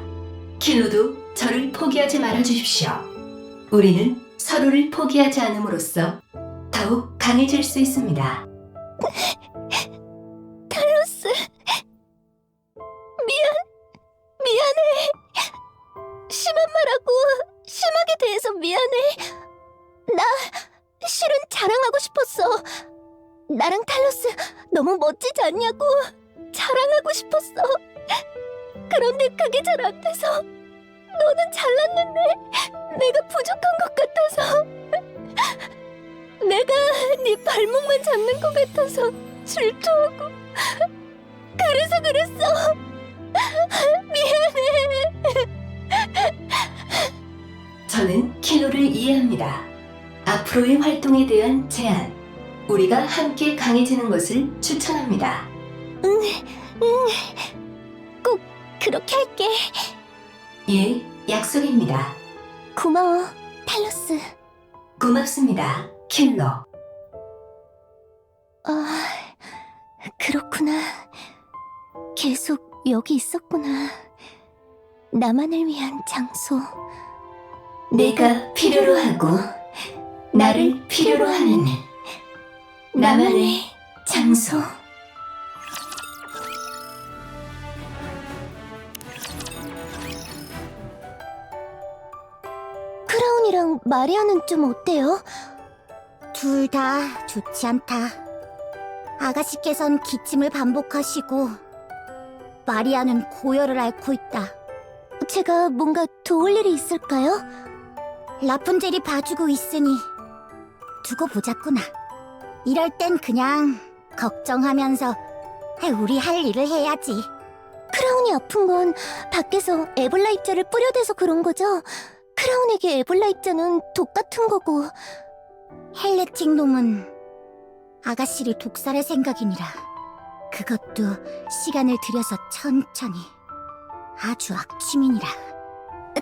킬로도 저를 포기하지 말아 주십시오. 우리는 서로를 포기하지 않음으로써 더욱 강해질 수 있습니다. 탈로스, 미안해. 심한 말하고 심하게 대해서 미안해. 나 실은 자랑하고 싶었어. 나랑 탈로스 너무 멋지지 않냐고 자랑하고 싶었어. 그런데 그게 잘 안 돼서 너는 잘났는데 내가 부족한 것 같아서 내가 네 발목만 잡는 것 같아서 질투하고 그랬어. 미안해. 저는 킬로를 이해합니다. 앞으로의 활동에 대한 제안, 우리가 함께 강해지는 것을 추천합니다. 응. 꼭 그렇게 할게. 예, 약속입니다. 고마워, 탈로스. 고맙습니다, 킬로. 그렇구나. 계속 여기 있었구나. 나만을 위한 장소. 내가 필요로 하고 나를 필요로 하는 나만의 장소. 크라운이랑 마리아는 좀 어때요? 둘 다 좋지 않다. 아가씨께선 기침을 반복하시고 마리아는 고열을 앓고 있다. 제가 뭔가 도울 일이 있을까요? 라푼젤이 봐주고 있으니 두고 보자꾸나. 이럴 땐 그냥 걱정하면서 우리 할 일을 해야지. 크라운이 아픈 건 밖에서 에볼라 입자를 뿌려대서 그런 거죠? 크라운에게 에볼라 입자는 독 같은 거고. 헬레틱 놈은 아가씨를 독살할 생각이니라. 그것도 시간을 들여서 천천히. 아주 악취민이라.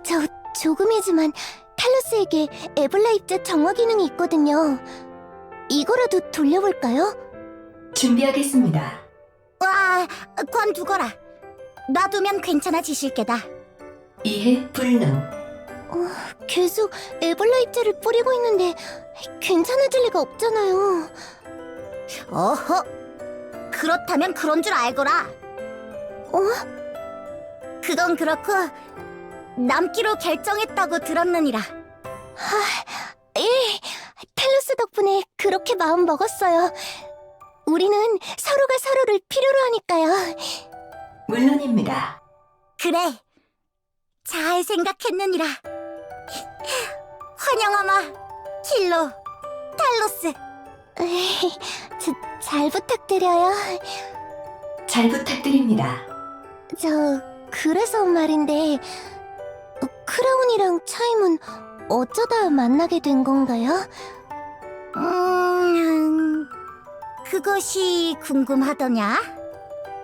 저 조금이지만 탈로스에게 에볼라 입자 정화 기능이 있거든요. 이거라도 돌려볼까요? 준비하겠습니다. 와, 관두거라. 놔두면 괜찮아지실 게다. 이해 불능. 계속 에볼라 입자를 뿌리고 있는데 괜찮아질 리가 없잖아요. 어허, 그렇다면 그런 줄 알거라. 그건 그렇고 남기로 결정했다고 들었느니라. 예, 탈로스 덕분에 그 그렇게 마음 먹었어요. 우리는 서로가 서로를 필요로 하니까요. 물론입니다. 그래, 잘 생각했느니라. 환영하마, 킬로, 탈로스. 잘 부탁드려요. 잘 부탁드립니다. 그래서 말인데, 크라운이랑 차임은 어쩌다 만나게 된 건가요? 그것이 궁금하더냐?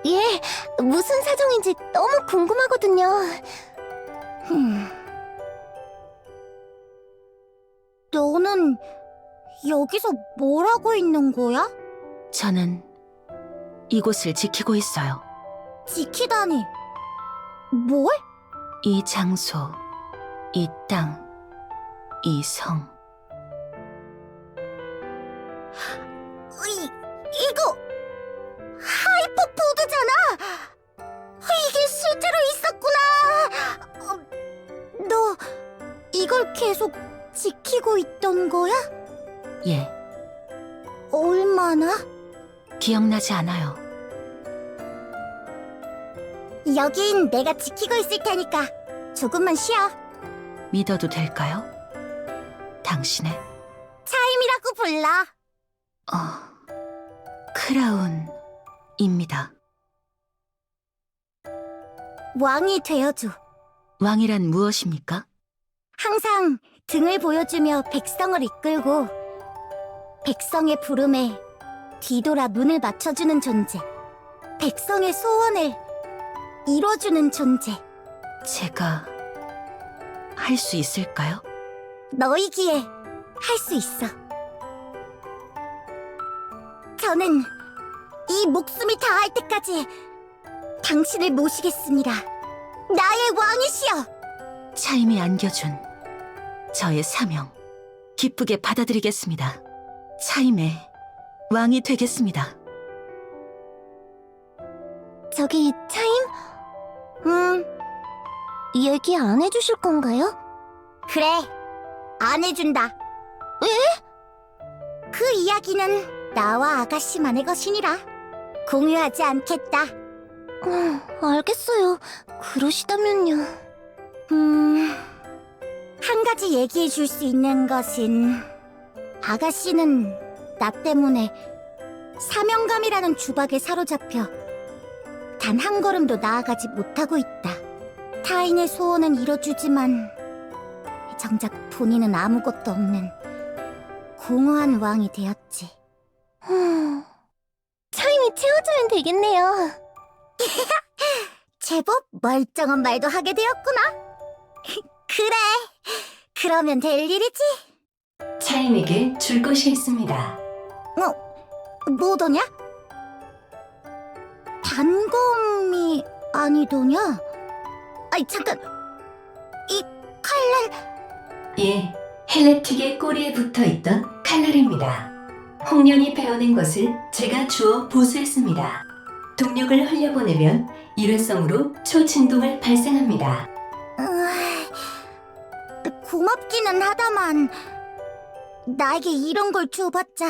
예, 무슨 사정인지 너무 궁금하거든요. 너는 여기서 뭘 하고 있는 거야? 저는 이곳을 지키고 있어요. 지키다니. 뭘? 이 장소, 이 땅, 이 성. 이거 하이퍼푸드잖아. 이게 실제로 있었구나. 너 이걸 계속 지키고 있던 거야? 예, 얼마나? 기억나지 않아요. 여긴 내가 지키고 있을 테니까 조금만 쉬어. 믿어도 될까요? 당신의 차임이라고 불러. 크라운입니다. 왕이 되어줘. 왕이란 무엇입니까? 항상 등을 보여주며 백성을 이끌고 백성의 부름에 뒤돌아 눈을 맞춰주는 존재. 백성의 소원을 이뤄주는 존재. 제가 할 수 있을까요? 너이기에 할 수 있어. 저는 이 목숨이 다할 때까지 당신을 모시겠습니다. 나의 왕이시여. 차임이 안겨준 저의 사명 기쁘게 받아들이겠습니다. 차임의 왕이 되겠습니다. 저기, 차임? 얘기 안 해주실 건가요? 그래, 안 해준다. 왜? 그 이야기는 나와 아가씨만의 것이니라. 공유하지 않겠다. 알겠어요. 그러시다면요. 한 가지 얘기해 줄 수 있는 것은 아가씨는 나 때문에 사명감이라는 주박에 사로잡혀 단 한 걸음도 나아가지 못하고 있다. 타인의 소원은 이뤄주지만 정작 본인은 아무것도 없는 공허한 왕이 되었지. 차임이 채워주면 되겠네요. 제법 멀쩡한 말도 하게 되었구나. 그래, 그러면 될 일이지. 차임에게 줄 것이 있습니다. 뭐더냐? 단검이 아니더냐? 아이, 잠깐! 이 칼날... 예, 헬레틱의 꼬리에 붙어있던 칼날입니다. 홍련이 베어낸 것을 제가 주워 보수했습니다. 동력을 흘려보내면 일회성으로 초진동을 발생합니다. 고맙기는 하다만 나에게 이런 걸 줘봤자.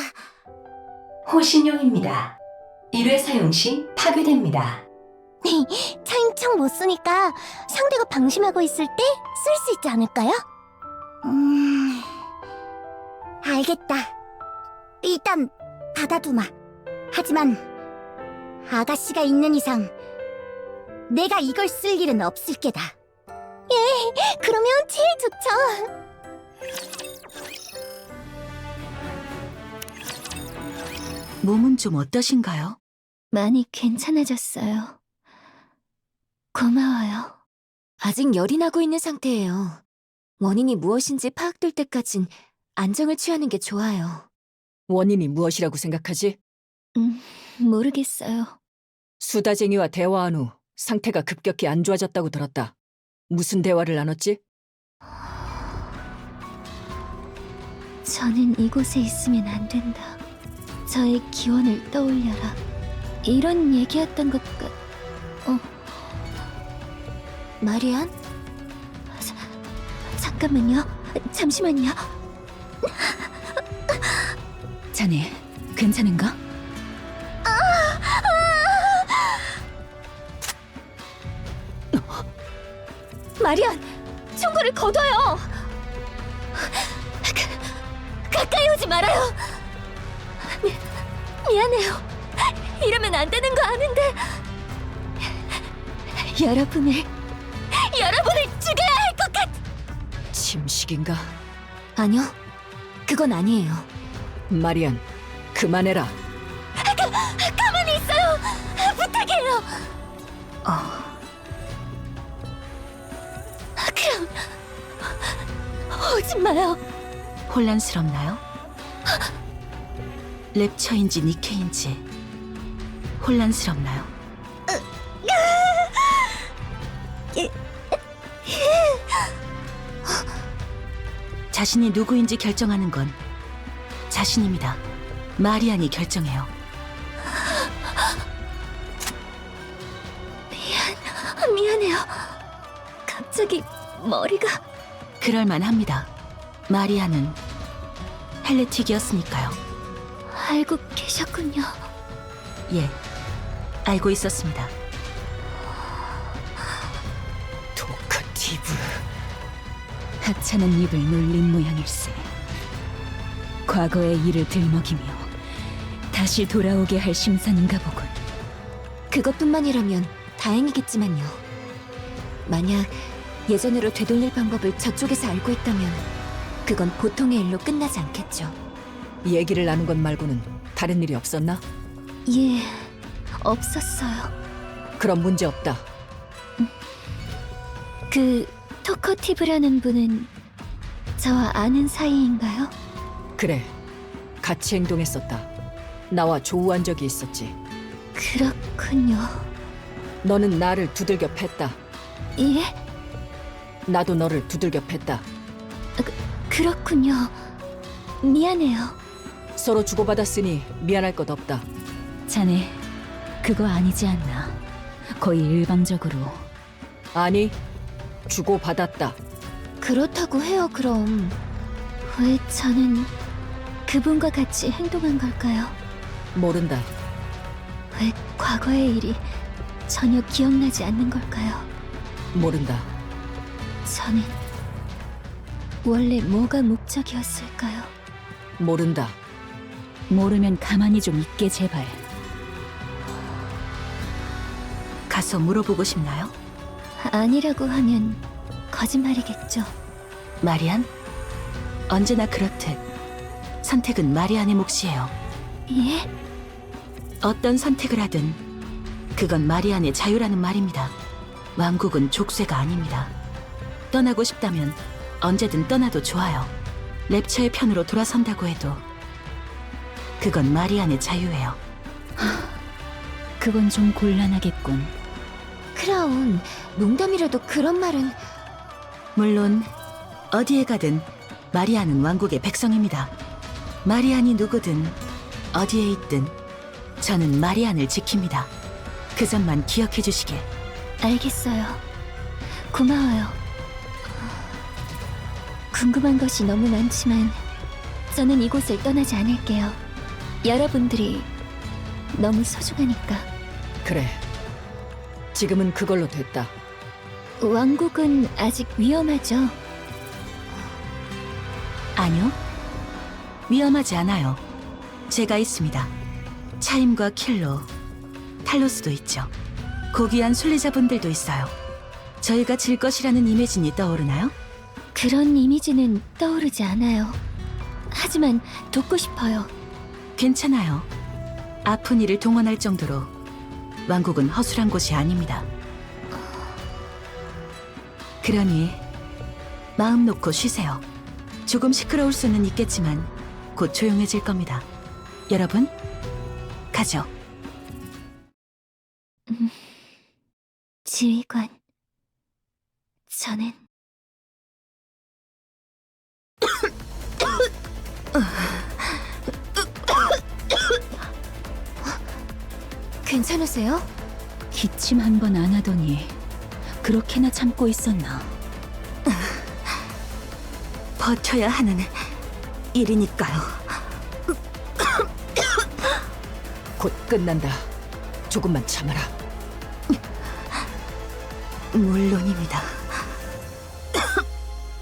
호신용입니다. 1회 사용 시 파괴됩니다. 차임 총 못 쓰니까 상대가 방심하고 있을 때 쓸 수 있지 않을까요? 알겠다. 일단 받아두마. 하지만 아가씨가 있는 이상 내가 이걸 쓸 일은 없을 게다. 그러면 제일 좋죠. 몸은 좀 어떠신가요? 많이 괜찮아졌어요. 고마워요. 아직 열이 나고 있는 상태예요. 원인이 무엇인지 파악될 때까진 안정을 취하는 게 좋아요. 원인이 무엇이라고 생각하지? 모르겠어요. 수다쟁이와 대화한 후 상태가 급격히 안 좋아졌다고 들었다. 무슨 대화를 나눴지? 저는 이곳에 있으면 안 된다. 저의 기원을 떠올려라. 이런 얘기였던 것 같... 마리안? 잠깐만요. 잠시만요. 자네 괜찮은가? 마리안, 총구를 거둬요. 가까이 오지 말아요. 미안해요. 이러면 안 되는 거 아는데. 여러분을 죽여야 할 것 같. 침식인가? 아니요, 그건 아니에요. 마리안, 그만해라. 가만히 있어요. 부탁해요. 그럼 오지 마요. 혼란스럽나요? 랩처인지 니케인지 혼란스럽나요? 자신이 누구인지 결정하는 건 자신입니다. 마리안이 결정해요. 미안해요. 갑자기 머리가. 그럴만합니다. 마리안은 헬레틱이었으니까요. 알고 계셨군요. 예, 알고 있었습니다. 토카티브. 하찮은 입을 놀린 모양일세. 과거의 일을 들먹이며 다시 돌아오게 할 심산인가 보군. 그것뿐만이라면 다행이겠지만요. 만약 예전으로 되돌릴 방법을 저쪽에서 알고 있다면 그건 보통의 일로 끝나지 않겠죠. 얘기를 나눈 것 말고는 다른 일이 없었나? 예, 없었어요. 그럼 문제 없다. 그 토커티브라는 분은 저와 아는 사이인가요? 그래, 같이 행동했었다. 나와 조우한 적이 있었지. 그렇군요. 너는 나를 두들겨 팼다. 예? 나도 너를 두들겨 팼다. 그렇군요. 미안해요. 서로 주고받았으니 미안할 것 없다. 자네 그거 아니지 않나? 거의 일방적으로. 아니, 주고받았다. 그렇다고 해요, 그럼. 왜 저는 그분과 같이 행동한 걸까요? 모른다. 왜 과거의 일이 전혀 기억나지 않는 걸까요? 모른다. 저는 원래 뭐가 목적이었을까요? 모른다. 모르면 가만히 좀 있게 제발. 가서 물어보고 싶나요? 아니라고 하면 거짓말이겠죠. 마리안? 언제나 그렇듯 선택은 마리안의 몫이에요. 예? 어떤 선택을 하든 그건 마리안의 자유라는 말입니다. 왕국은 족쇄가 아닙니다. 떠나고 싶다면 언제든 떠나도 좋아요. 랩처의 편으로 돌아선다고 해도 그건 마리안의 자유예요. 그건 좀 곤란하겠군. 크라운, 농담이라도 그런 말은. 물론 어디에 가든 마리안은 왕국의 백성입니다. 마리안이 누구든 어디에 있든 저는 마리안을 지킵니다. 그 점만 기억해 주시길. 알겠어요. 고마워요. 궁금한 것이 너무 많지만 저는 이곳을 떠나지 않을게요. 여러분들이 너무 소중하니까. 그래. 지금은 그걸로 됐다. 왕국은 아직 위험하죠? 아니요. 위험하지 않아요. 제가 있습니다. 차임과 킬로, 탈로스도 있죠. 고귀한 순례자분들도 있어요. 저희가 질 것이라는 이미진이 떠오르나요? 그런 이미지는 떠오르지 않아요. 하지만 돕고 싶어요. 괜찮아요. 아픈 이를 동원할 정도로 왕국은 허술한 곳이 아닙니다. 그러니 마음 놓고 쉬세요. 조금 시끄러울 수는 있겠지만 곧 조용해질 겁니다. 여러분, 가죠. 지휘관, 저는 괜찮으세요? 기침 한 번 안 하더니 그렇게나 참고 있었나? 버텨야 하는 일이니까요. 곧 끝난다. 조금만 참아라. 물론입니다.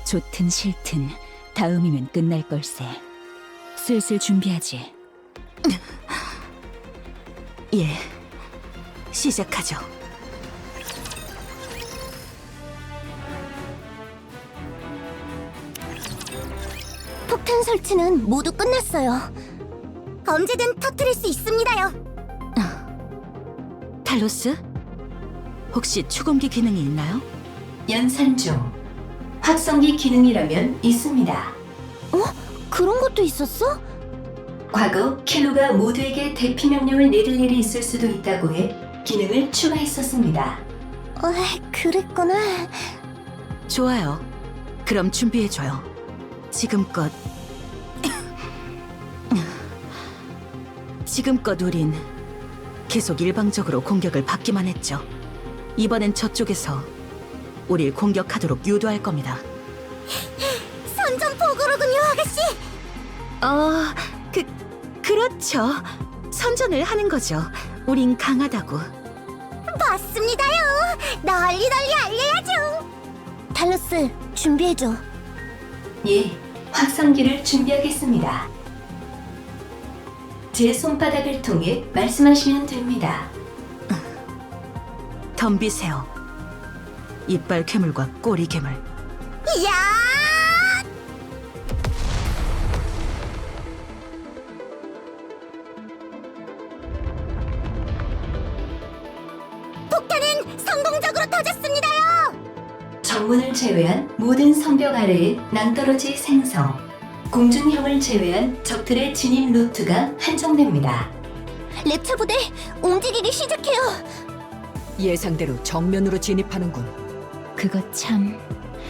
좋든 싫든 다음이면 끝날 걸세. 슬슬 준비하지. 예, 시작하죠. 폭탄 설치는 모두 끝났어요. 언제든 터뜨릴 수 있습니다요. 탈로스? 혹시 추궁기 기능이 있나요? 연산 중. 확성기 기능이라면 있습니다. 그런 것도 있었어? 과거 킬로가 모두에게 대피 명령을 내릴 일이 있을 수도 있다고 해 기능을 추가했었습니다. 그랬구나. 좋아요. 그럼 준비해줘요. 지금껏 우린 계속 일방적으로 공격을 받기만 했죠. 이번엔 저쪽에서 우릴 공격하도록 유도할 겁니다. 선전포고로군요, 아가씨. 그렇죠. 선전을 하는 거죠. 우린 강하다고. 맞습니다요. 널리 알려야죠. 탈로스, 준비해줘. 예, 확성기를 준비하겠습니다. 제 손바닥을 통해 말씀하시면 됩니다. 덤비세요. 이빨 괴물과 꼬리 괴물. 야! 폭탄은 성공적으로 터졌습니다요. 정문을 제외한 모든 성벽 아래에 낭떠러지 생성, 공중형을 제외한 적들의 진입 루트가 한정됩니다. 랩처 부대 움직이기 시작해요. 예상대로 정면으로 진입하는군. 그거 참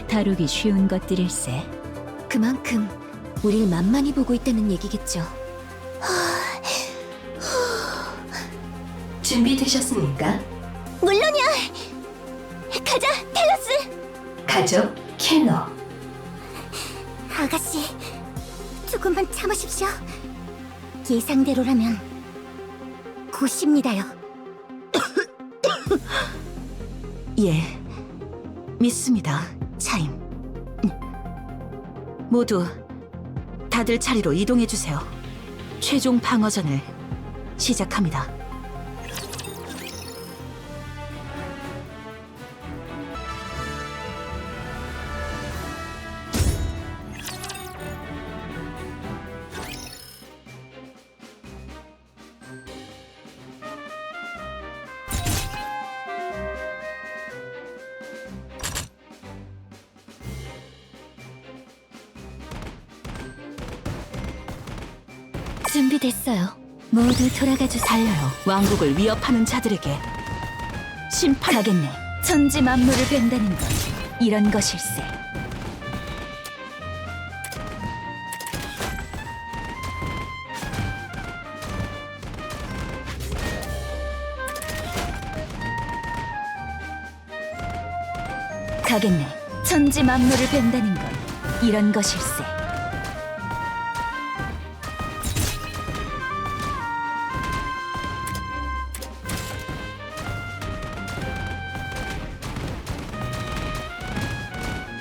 다루기 쉬운 것들일세. 그만큼 우릴 만만히 보고 있다는 얘기겠죠. 준비되셨습니까? 물론이야. 가자, 텔러스. 가죠, 킬러. 아가씨, 조금만 참으십시오. 예상대로라면 곧입니다요. 예, 믿습니다, 차임. 모두 다들 자리로 이동해주세요. 최종 방어전을 시작합니다. 준비됐어요. 모두 돌아가주세요. 달려요. 왕국을 위협하는 자들에게 심판. 가겠네. 천지 만물을 벤다는 건 이런 것일세. 가겠네. 천지 만물을 벤다는 건 이런 것일세.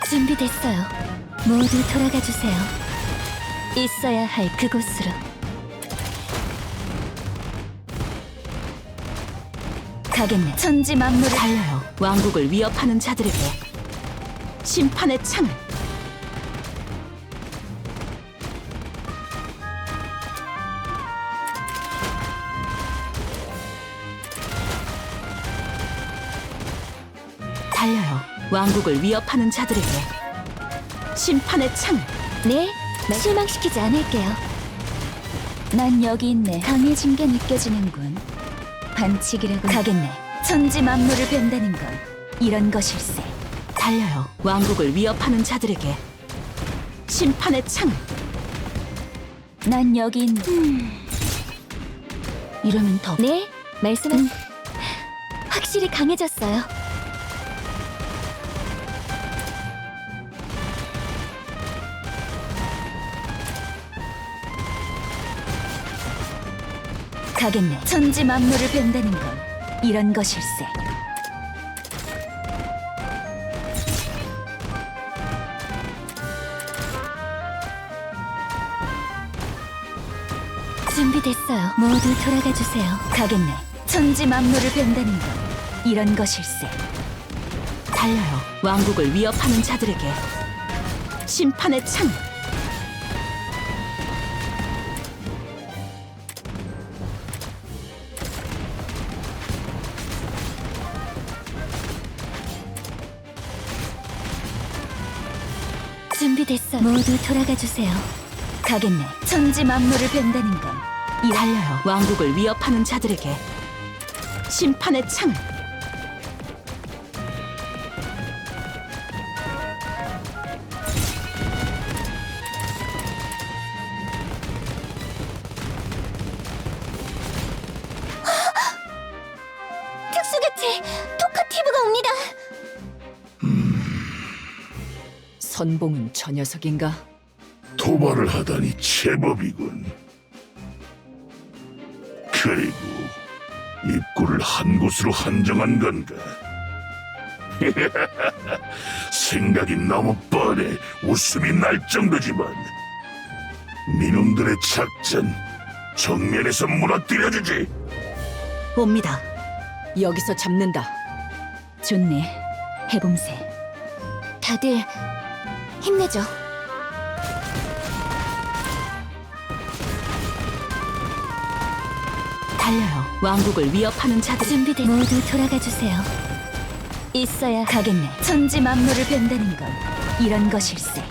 준비됐어요. 모두 돌아가주세요. 있어야 할 그곳으로. 가겠네. 천지 만물을 달려요. 왕국을 위협하는 자들에게 심판의 창을. 달려요. 왕국을 위협하는 자들에게 심판의 창을. 네, 실망시키지 않을게요. 난 여기 있네. 강해진 게 느껴지는군. 반칙이라고. 가겠네. 천지 만물을 벤다는 건 이런 것일세. 달려요. 왕국을 위협하는 자들에게 심판의 창을. 난 여기 있네. 이러면 더. 네, 말씀은 확실히 강해졌어요. 가겠네. 천지 만물을 벤다는 건 이런 것일세. 준비됐어요. 모두 돌아가 주세요. 가겠네. 천지 만물을 벤다는 건 이런 것일세. 달려요. 왕국을 위협하는 자들에게 심판의 창. 준비됐어요. 모두 돌아가 주세요. 가겠네. 천지 만물을 벤다는 건 달려요. 왕국을 위협하는 자들에게 심판의 창. 특수개체 토카티브가 옵니다. 선봉은 저 녀석인가? 도발을 하다니 제법이군. 그리고 입구를 한 곳으로 한정한 건가? 생각이 너무 뻔해 웃음이 날 정도지만 니놈들의 작전 정면에서 무너뜨려주지. 옵니다. 여기서 잡는다. 좋네. 해봄새. 다들 힘내죠. 달려요. 왕국을 위협하는 자들. 준비됐. 모두 돌아가 주세요. 있어야 가겠네. 천지 만물을 벤다는 건 이런 것일세.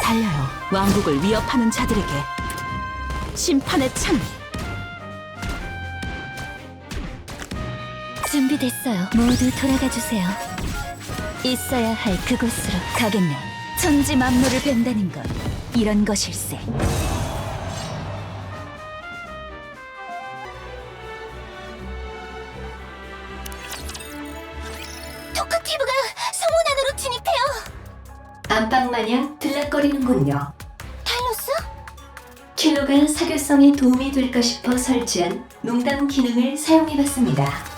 달려요. 왕국을 위협하는 자들에게 심판의 창. 준비됐어요. 모두 돌아가 주세요. 있어야 할 그곳으로 가겠네. 천지 만물을 벤다는 건 이런 것일세. 토카티브가 성문 안으로 진입해요. 안방 마냥 들락거리는군요. 타일로스? 킬로가 사교성에 도움이 될까 싶어 설치한 농담 기능을 사용해봤습니다.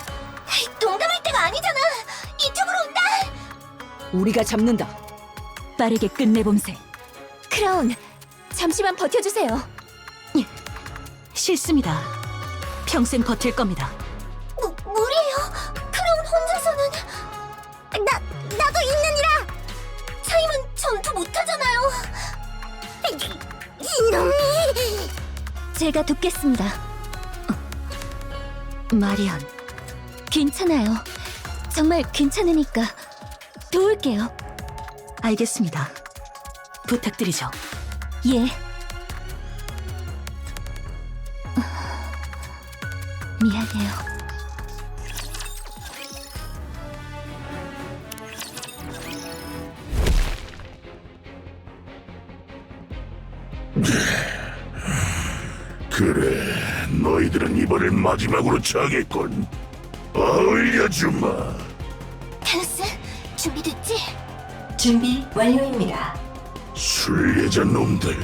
동감할 때가 아니잖아. 이쪽으로 온다. 우리가 잡는다. 빠르게 끝내봄새. 크라운, 잠시만 버텨주세요. 싫습니다. 평생 버틸 겁니다. 무리예요. 크라운 혼자서는. 나도 있느니라. 차임은 전투 못하잖아요. 이놈이. 제가 돕겠습니다. 마리안. 괜찮아요. 정말 괜찮으니까 도울게요. 알겠습니다. 부탁드리죠. 예. 미안해요. 그래, 너희들은 이번을 마지막으로 정했군. 어울려주마. 타일로스, 준비됐지? 준비 완료입니다. 순례자 놈들,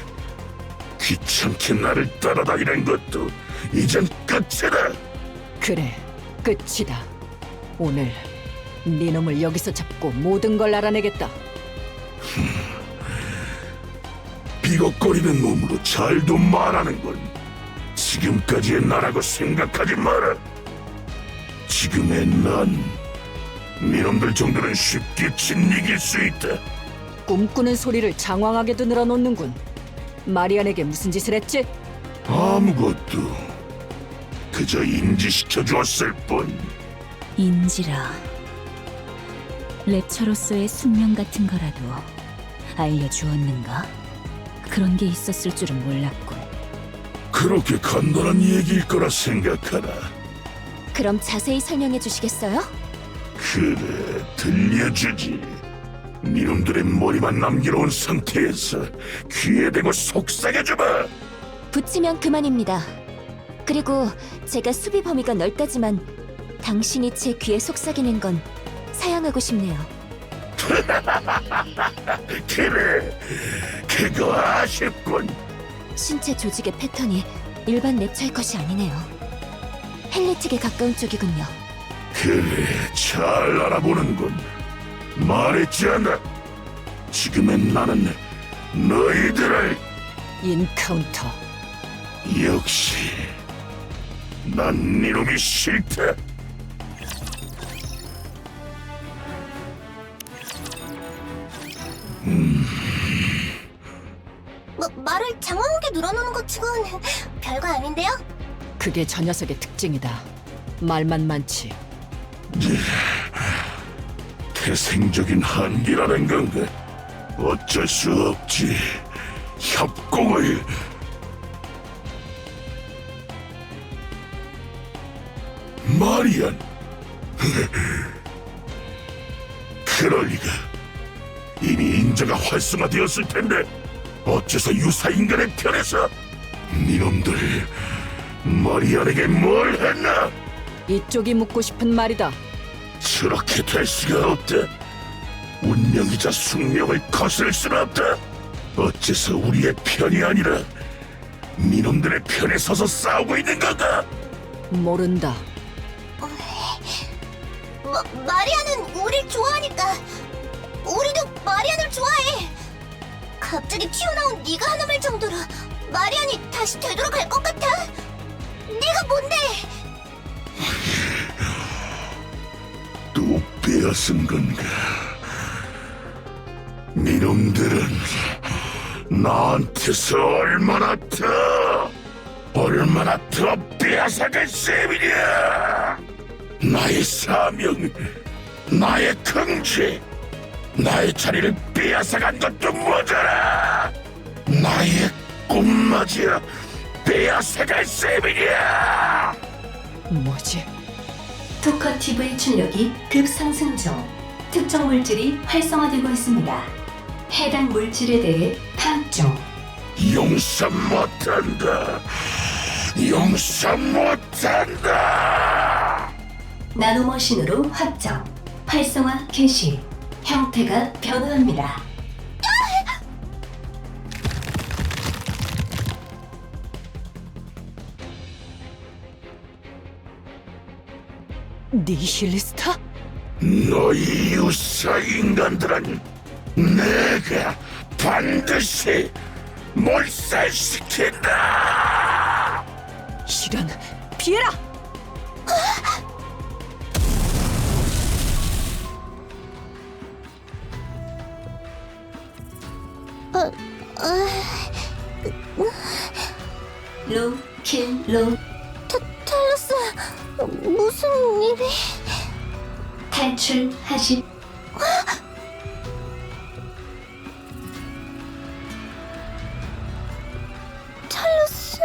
귀찮게 나를 따라다니는 것도 이젠 끝이다. 그래, 끝이다. 오늘 네 놈을 여기서 잡고 모든 걸 알아내겠다. 비겁거리는 놈으로 잘도 말하는군. 지금까지의 나라고 생각하지 마라. 지금의 난 니놈들 정도는 쉽게 짓이길 수 있다. 꿈꾸는 소리를 장황하게도 늘어놓는군. 마리안에게 무슨 짓을 했지? 아무것도. 그저 인지시켜 주었을 뿐. 인지라. 랩처로서의 숙명 같은 거라도 알려주었는가? 그런 게 있었을 줄은 몰랐군. 그렇게 간단한 얘기일 거라 생각하나. 그럼 자세히 설명해 주시겠어요? 그래, 들려주지. 니놈들의 머리만 남겨놓은 상태에서 귀에 대고 속삭여주마. 붙이면 그만입니다. 그리고 제가 수비 범위가 넓다지만 당신이 제 귀에 속삭이는 건 사양하고 싶네요. 그래, 그거 아쉽군. 신체 조직의 패턴이 일반 랩처의 것이 아니네요. 헬리틱에 가까운 쪽이군요. 그래, 잘 알아보는군. 말했지 않아? 지금은 나는 너희들을 인카운터. 역시 난 이놈이 싫다. 말을 장황하게 늘어놓는 것 치곤 별거 아닌데요? 그게 저 녀석의 특징이다. 말만 많지. 태생적인 한계라는 건가? 어쩔 수 없지. 협공을. 마리안. 그럴 리가. 이미 인자가 활성화되었을 텐데 어째서 유사 인간의 편에서 니놈들 마리안에게 뭘 했나? 이쪽이 묻고 싶은 말이다. 저렇게 될 수가 없다. 운명이자 숙명을 거스를 수는 없다. 어째서 우리의 편이 아니라 니놈들의 편에 서서 싸우고 있는 건가? 모른다. 마리아는 우릴 좋아하니까 우리도 마리안을 좋아해. 갑자기 튀어나온 네가 하는 말 정도로 마리안이 다시 되돌아갈 것 같아. 네가 뭔데? 또 빼앗은 건가? 니놈들은 나한테서 얼마나 더 빼앗아갈 셈이냐? 나의 사명, 나의 긍지, 나의 자리를 빼앗아간 것도 모자라. 나의 꿈마저 빼앗아갈 셈이냐? 뭐지? 토커티브의 출력이 급상승 중. 특정 물질이 활성화되고 있습니다. 해당 물질에 대해 파악 중. 용서 못한다. 용서 못한다. 나노머신으로 확정. 활성화 개시. 형태가 변화합니다. 니힐리스타? 너희 유사 인간들은 내가 반드시 몰살시킨다. 실현, 피해라! 로, 킬, 로. 탈로스, 무슨 일이? 탈출하시. 탈로스.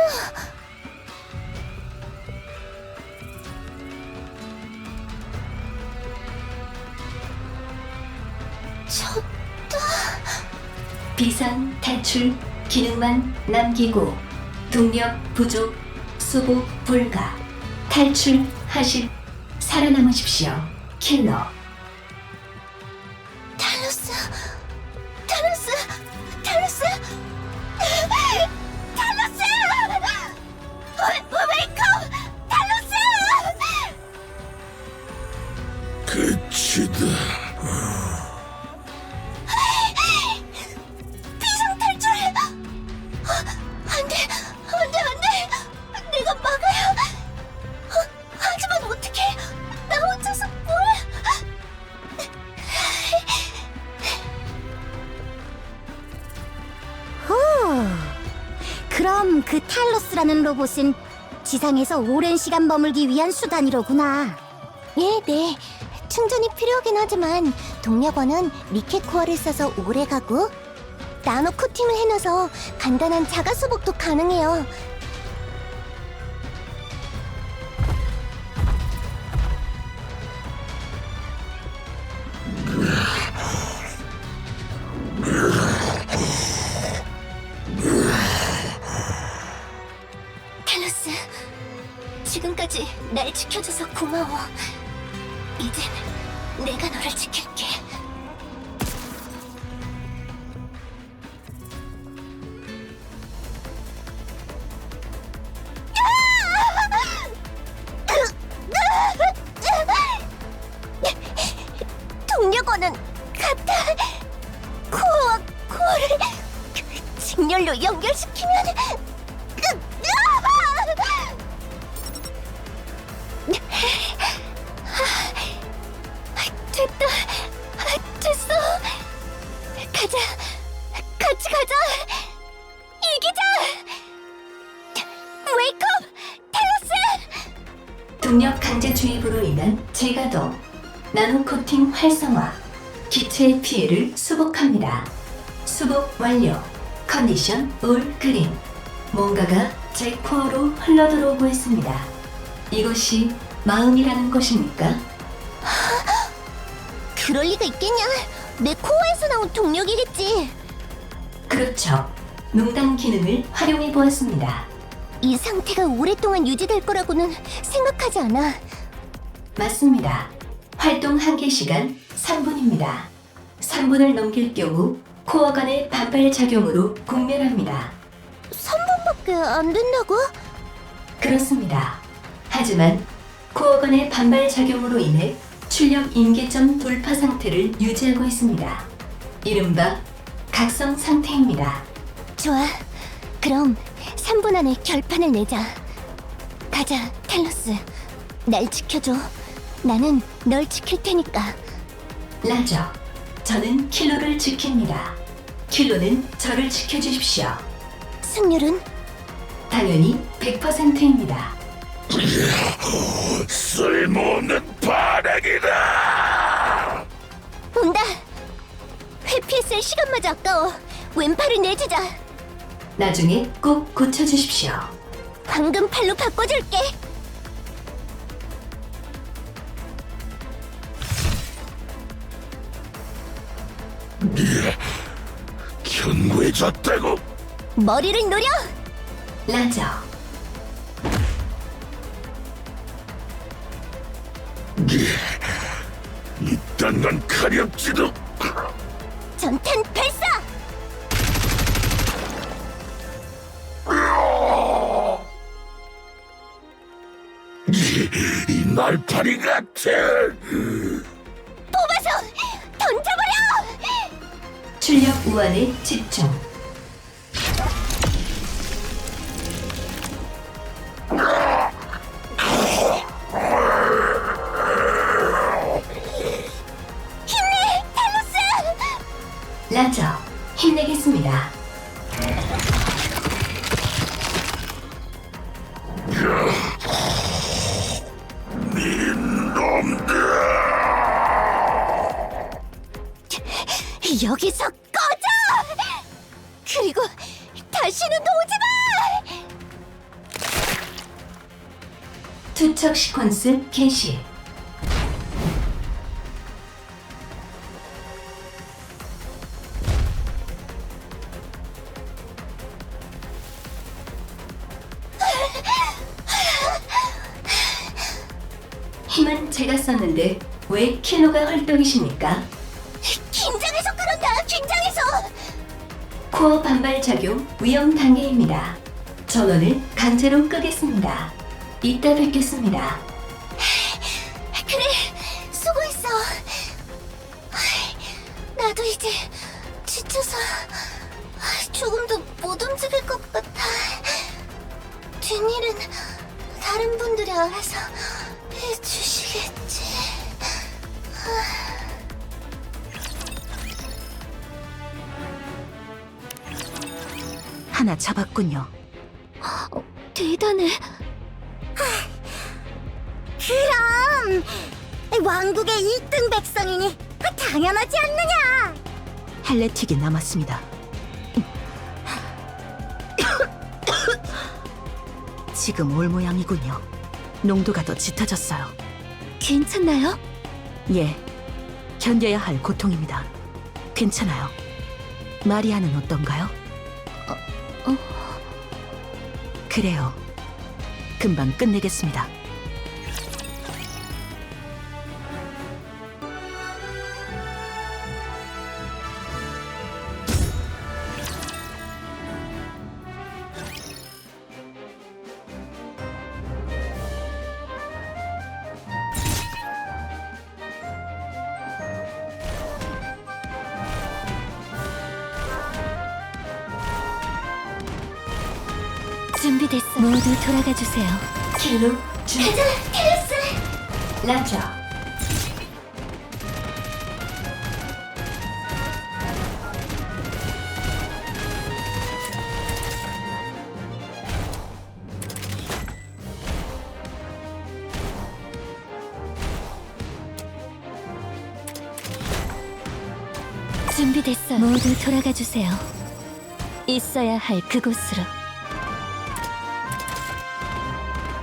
비상 탈출 기능만 남기고 동력 부족 수복 불가 탈출하실 살아남으십시오. 킬러. 탈로스. 탈로스. 탈로스. 탈로스. 웨이커. 탈로스. 끝이다. 비상탈출! 안 돼! 내가 막아야! 하지만 어떡해! 나 혼자서 뭘! 그럼 그 탈로스라는 로봇은 지상에서 오랜 시간 머물기 위한 수단이로구나. 네. 충전이 필요하긴 하지만 동력원은 리켓코어를 써서 오래 가고 나노 코팅을 해놔서 간단한 자가 수복도 가능해요. 텔로스, 지금까지 날 지켜줘서 고마워. 이젠 내가 너를 지킬게. 동력원은 같아. 코어와 코어를 직렬로 연결시키면 됐다. 됐어. 가자. 같이 가자. 이기자. 웨이크업, 텔로스. 동력 강제 주입으로 인한 재가동, 나노 코팅 활성화, 기체의 피해를 수복합니다. 수복 완료. 컨디션 올 그린. 뭔가가 제 코어로 흘러들어오고 있습니다. 이것이 마음이라는 것입니까? 그럴 리가 있겠냐? 내 코어에서 나온 동력이겠지. 그렇죠. 농담 기능을 활용해 보았습니다. 이 상태가 오랫동안 유지될 거라고는 생각하지 않아. 맞습니다. 활동 한계 시간 3분입니다. 3분을 넘길 경우 코어 간의 반발 작용으로 공멸합니다. 3분밖에 안 된다고? 그렇습니다. 하지만 코어 간의 반발 작용으로 인해 출력 임계점 돌파 상태를 유지하고 있습니다. 이른바 각성 상태입니다. 좋아. 그럼 3분 안에 결판을 내자. 가자, 텔로스. 날 지켜줘. 나는 널 지킬 테니까. 라저, 저는 킬로를 지킵니다. 킬로는 저를 지켜주십시오. 승률은? 당연히 100%입니다. 쓸모없는 반항이다. 온다. 회피했을 시간마저 아까워. 왼팔을 내주자. 나중에 꼭 고쳐주십시오. 황금 팔로 바꿔줄게. 견고해졌다고. 머리를 노려. 라저, 이딴 건 가렵지도. 전탄 발사. 이 날파리 같은. 뽑아서 던져버려. 출력 우환에 집중. 힘내, 텔로스. 라저, 힘내겠습니다. 여기서 꺼져. 그리고 다시는 오지 마. 투척 시퀀스 개시. 힘은 제가 썼는데 왜 킬로가 헐떡이십니까? 긴장해서 그런다. 긴장해서. 코어 반발 작용 위험 단계입니다. 전원을 강제로 끄겠습니다. 이따 뵙겠습니다. 그래, 수고했어. 나도 이제 지쳐서 조금도 못 움직일 것 같아. 뒷일은 다른 분들이 알아서 해주시겠지. 하나 잡았군요. 대단해. 그럼 왕국의 1등 백성이니 당연하지 않느냐. 헬레틱이 남았습니다. 지금 올 모양이군요. 농도가 더 짙어졌어요. 괜찮나요? 예, 견뎌야 할 고통입니다. 괜찮아요. 마리아는 어떤가요? 그래요. 금방 끝내겠습니다. 준비됐어. 모두 돌아가 주세요. 킬로 준비. 라저. 준비됐어. 모두 돌아가 주세요. 있어야 할 그곳으로.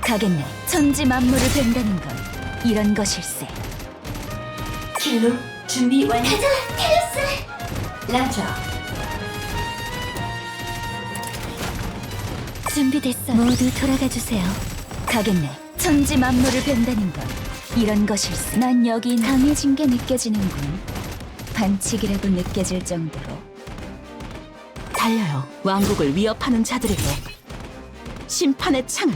가겠네. 천지 만물을 벤다는 건 이런 것일세. 킬로 준비 완료. 라저. 준비됐어. 모두 돌아가 주세요. 가겠네. 천지 만물을 벤다는 건 이런 것일세. 난 여기 강해진 게 느껴지는군. 반칙이라고 느껴질 정도로. 달려요. 왕국을 위협하는 자들에게 심판의 창을.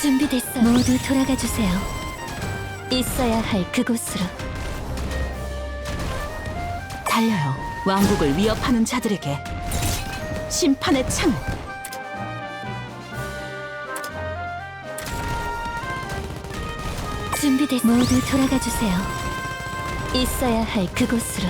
준비됐어. 모두 돌아가 주세요. 있어야 할 그곳으로. 달려요. 왕국을 위협하는 자들에게 심판의 창을. 준비됐어. 모두 돌아가 주세요. 있어야 할 그곳으로.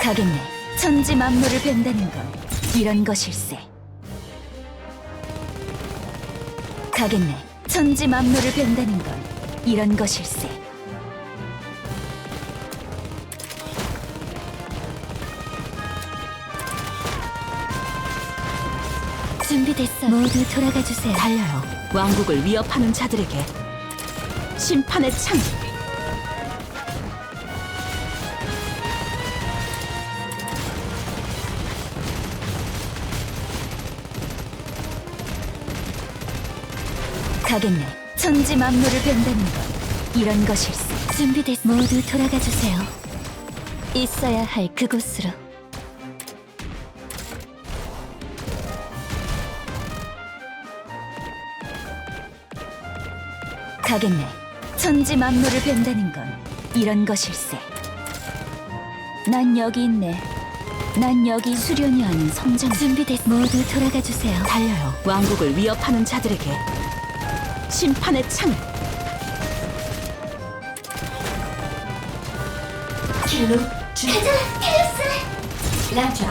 가겠네. 천지 만물을 벤다는 건 이런 것일세. 가겠네. 천지 만물을 벤다는 건 이런 것일세. 준비됐어. 모두 돌아가 주세요. 달려요. 왕국을 위협하는 자들에게 심판의 창을. 가겠네. 천지 만물을 벤다는 건 이런 것일세. 준비됐어. 모두 돌아가 주세요. 있어야 할 그곳으로. 가겠네. 천지 만물을 벤다는 건 이런 것일세. 난 여기 있네. 난 여기 수련이 아닌 성전. 준비됐어. 모두 돌아가 주세요. 달려요. 왕국을 위협하는 자들에게 심판의 창을. 킬로 준비. 라저.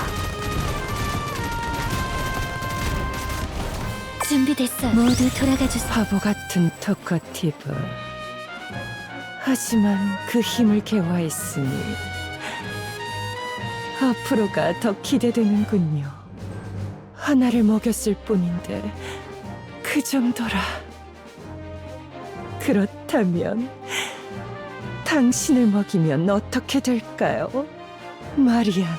준비됐어. 모두 돌아가 주세요. 바보 같은 토커티브. 하지만 그 힘을 개화했으니 앞으로가 더 기대되는군요. 하나를 먹였을 뿐인데 그 정도라. 그렇다면 당신을 먹이면 어떻게 될까요? 마리안.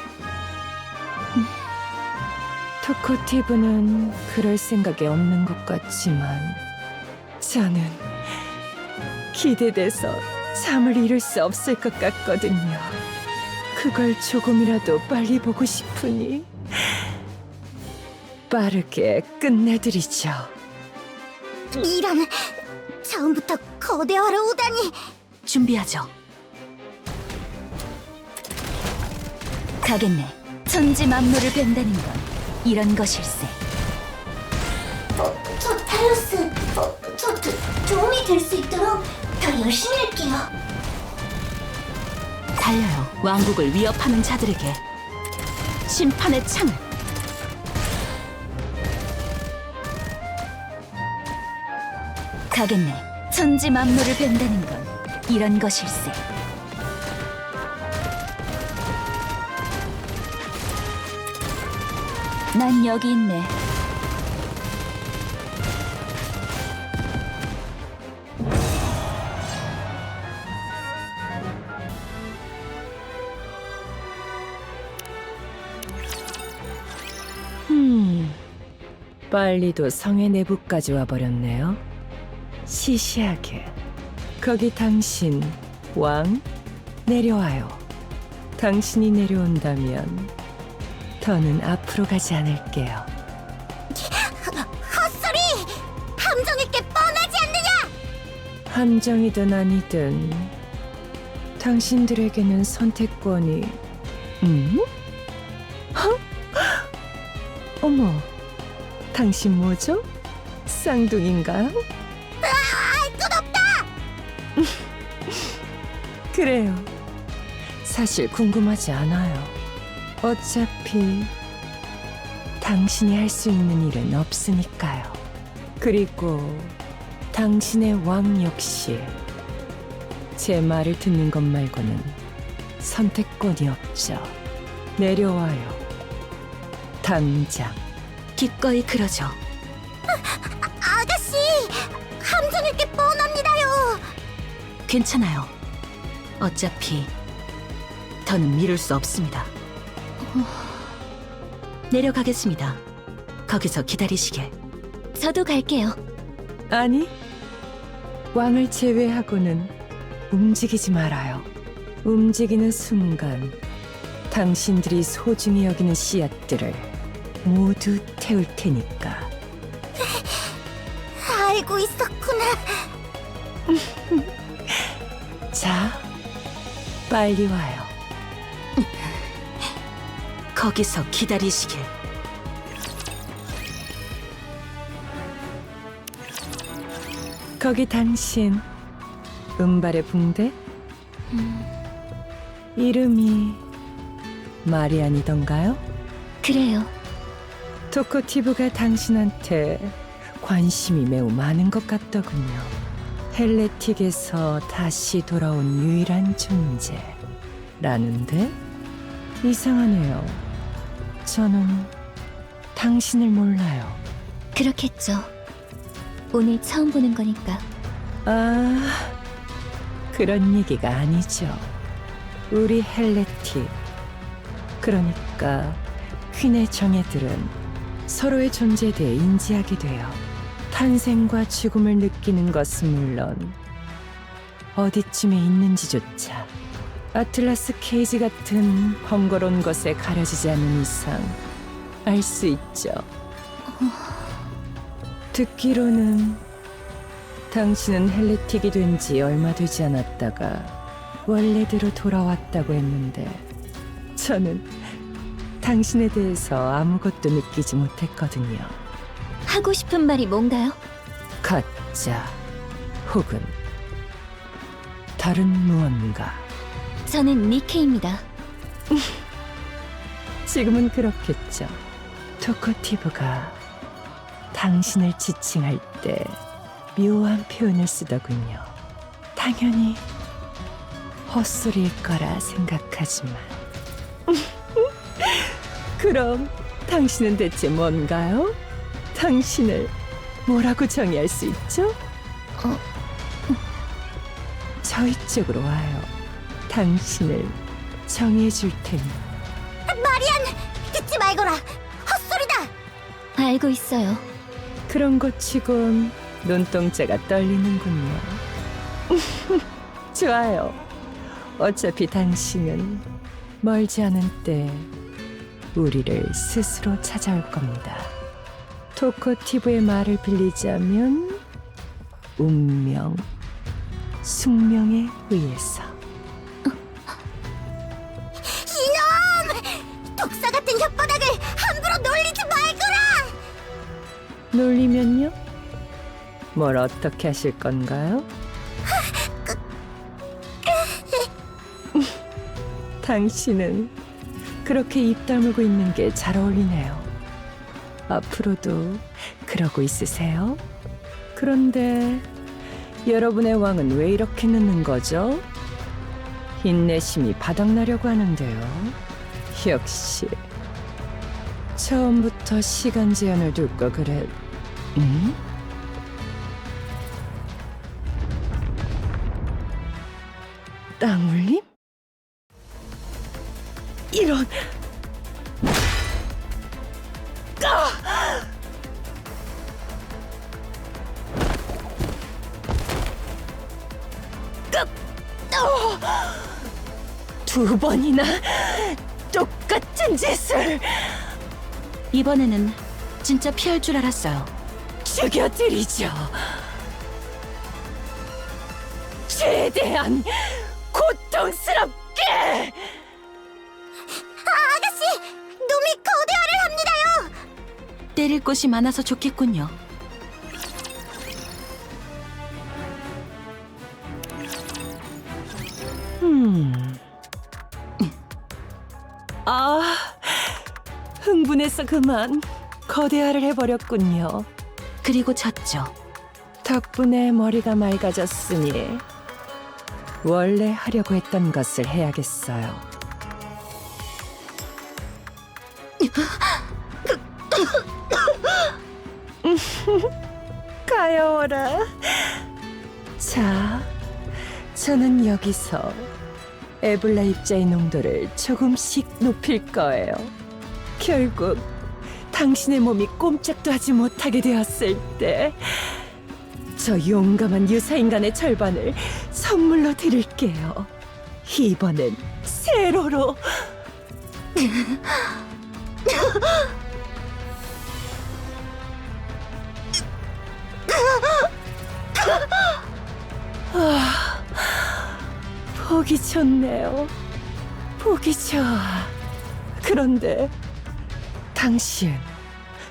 토코티브는 그럴 생각이 없는 것 같지만 저는 기대돼서 잠을 이룰 수 없을 것 같거든요. 그걸 조금이라도 빨리 보고 싶으니 빠르게 끝내드리죠. 이런, 처음부터 거대화로 오다니. 준비하죠. 가겠네. 천지 만물을 벤다는 건 이런 것일세. 저 탈로스, 도움이 될 수 있도록 더 열심히 할게요. 달려요. 왕국을 위협하는 자들에게 심판의 창을. 가겠네. 천지 만물을 벤다는 건 이런 것일세. 난 여기 있네. 빨리도 성의 내부까지 와버렸네요. 시시하게. 거기 당신, 왕, 내려와요. 당신이 내려온다면 더는 앞으로 가지 않을게요. 헛소리! 함정일 게 뻔하지 않느냐! 함정이든 아니든 당신들에게는 선택권이... 어머, 당신 뭐죠? 쌍둥이인가요? 끝없다! 그래요. 사실 궁금하지 않아요. 어차피 당신이 할 수 있는 일은 없으니까요. 그리고 당신의 왕 역시 제 말을 듣는 것 말고는 선택권이 없죠. 내려와요. 당장. 기꺼이 그러죠. 아가씨! 함정일 게 뻔합니다요! 괜찮아요. 어차피 더는 미룰 수 없습니다. 내려가겠습니다. 거기서 기다리시길. 저도 갈게요. 아니, 왕을 제외하고는 움직이지 말아요. 움직이는 순간 당신들이 소중히 여기는 씨앗들을 모두 태울 테니까. 알고 있었구나. 자, 빨리 와요. 거기서 기다리시길. 거기 당신, 은발의 붕대? 이름이 마리안이던가요? 그래요. 토코티브가 당신한테 관심이 매우 많은 것 같더군요. 헬레틱에서 다시 돌아온 유일한 존재라는데? 이상하네요. 저는 당신을 몰라요. 그렇겠죠. 오늘 처음 보는 거니까. 아, 그런 얘기가 아니죠. 우리 헬레틱, 그러니까 퀸의 정예들은 서로의 존재에 대해 인지하게 돼요. 탄생과 죽음을 느끼는 것은 물론 어디쯤에 있는지조차 아틀라스 케이지 같은 번거로운 것에 가려지지 않는 이상 알 수 있죠. 듣기로는 당신은 헬레틱이 된 지 얼마 되지 않았다가 원래대로 돌아왔다고 했는데 저는 당신에 대해서 아무것도 느끼지 못했거든요. 하고 싶은 말이 뭔가요? 가짜 혹은 다른 무언가. 저는 니케입니다. 지금은 그렇겠죠. 토코티브가 당신을 지칭할 때 묘한 표현을 쓰더군요. 당연히 헛소리일 거라 생각하지만 그럼 당신은 대체 뭔가요? 당신을 뭐라고 정의할 수 있죠? 저희 쪽으로 와요. 당신을 정의해 줄 테니. 마리안! 듣지 말거라! 헛소리다! 알고 있어요. 그런 것 치곤 눈동자가 떨리는군요. 좋아요. 어차피 당신은 멀지 않은 때 우리를 스스로 찾아올 겁니다. 토코티브의 말을 빌리자면 운명, 숙명에 의해서. 이놈! 독사 같은 혓바닥을 함부로 놀리지 말거라! 놀리면요? 뭘 어떻게 하실 건가요? 당신은 그렇게 입 다물고 있는 게 잘 어울리네요. 앞으로도 그러고 있으세요? 그런데 여러분의 왕은 왜 이렇게 늦는 거죠? 인내심이 바닥나려고 하는데요. 역시 처음부터 시간 제한을 둘 거 그래. 땅울림? 이런... 두 번이나 똑같은 짓을 이번에는 진짜 피할 줄 알았어요. 죽여드리죠. 최대한 고통스럽게. 아가씨, 놈이 거대화를 합니다요. 때릴 곳이 많아서 좋겠군요. 아, 흥분해서 그만 거대화를 해버렸군요. 그리고 졌죠. 덕분에 머리가 맑아졌으니 원래 하려고 했던 것을 해야겠어요. 가여워라. 자, 저는 여기서 에볼라 입자의 농도를 조금씩 높일 거예요. 결국 당신의 몸이 꼼짝도 하지 못하게 되었을 때 저 용감한 유사인간의 절반을 선물로 드릴게요. 이번엔 세로로. 아, 보기 좋네요. 보기 좋아. 그런데 당신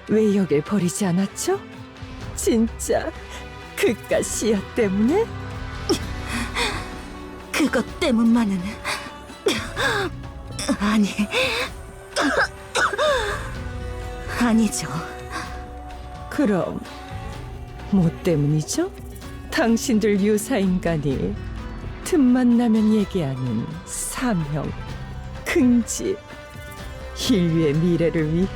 왜 여길 버리지 않았죠? 진짜 그깟 씨앗 때문에? 그것 때문만은 아니죠. 그럼 뭐 때문이죠? 당신들 유사인간이 틈만 나면 얘기하는 사명, 긍지, 인류의 미래를 위해?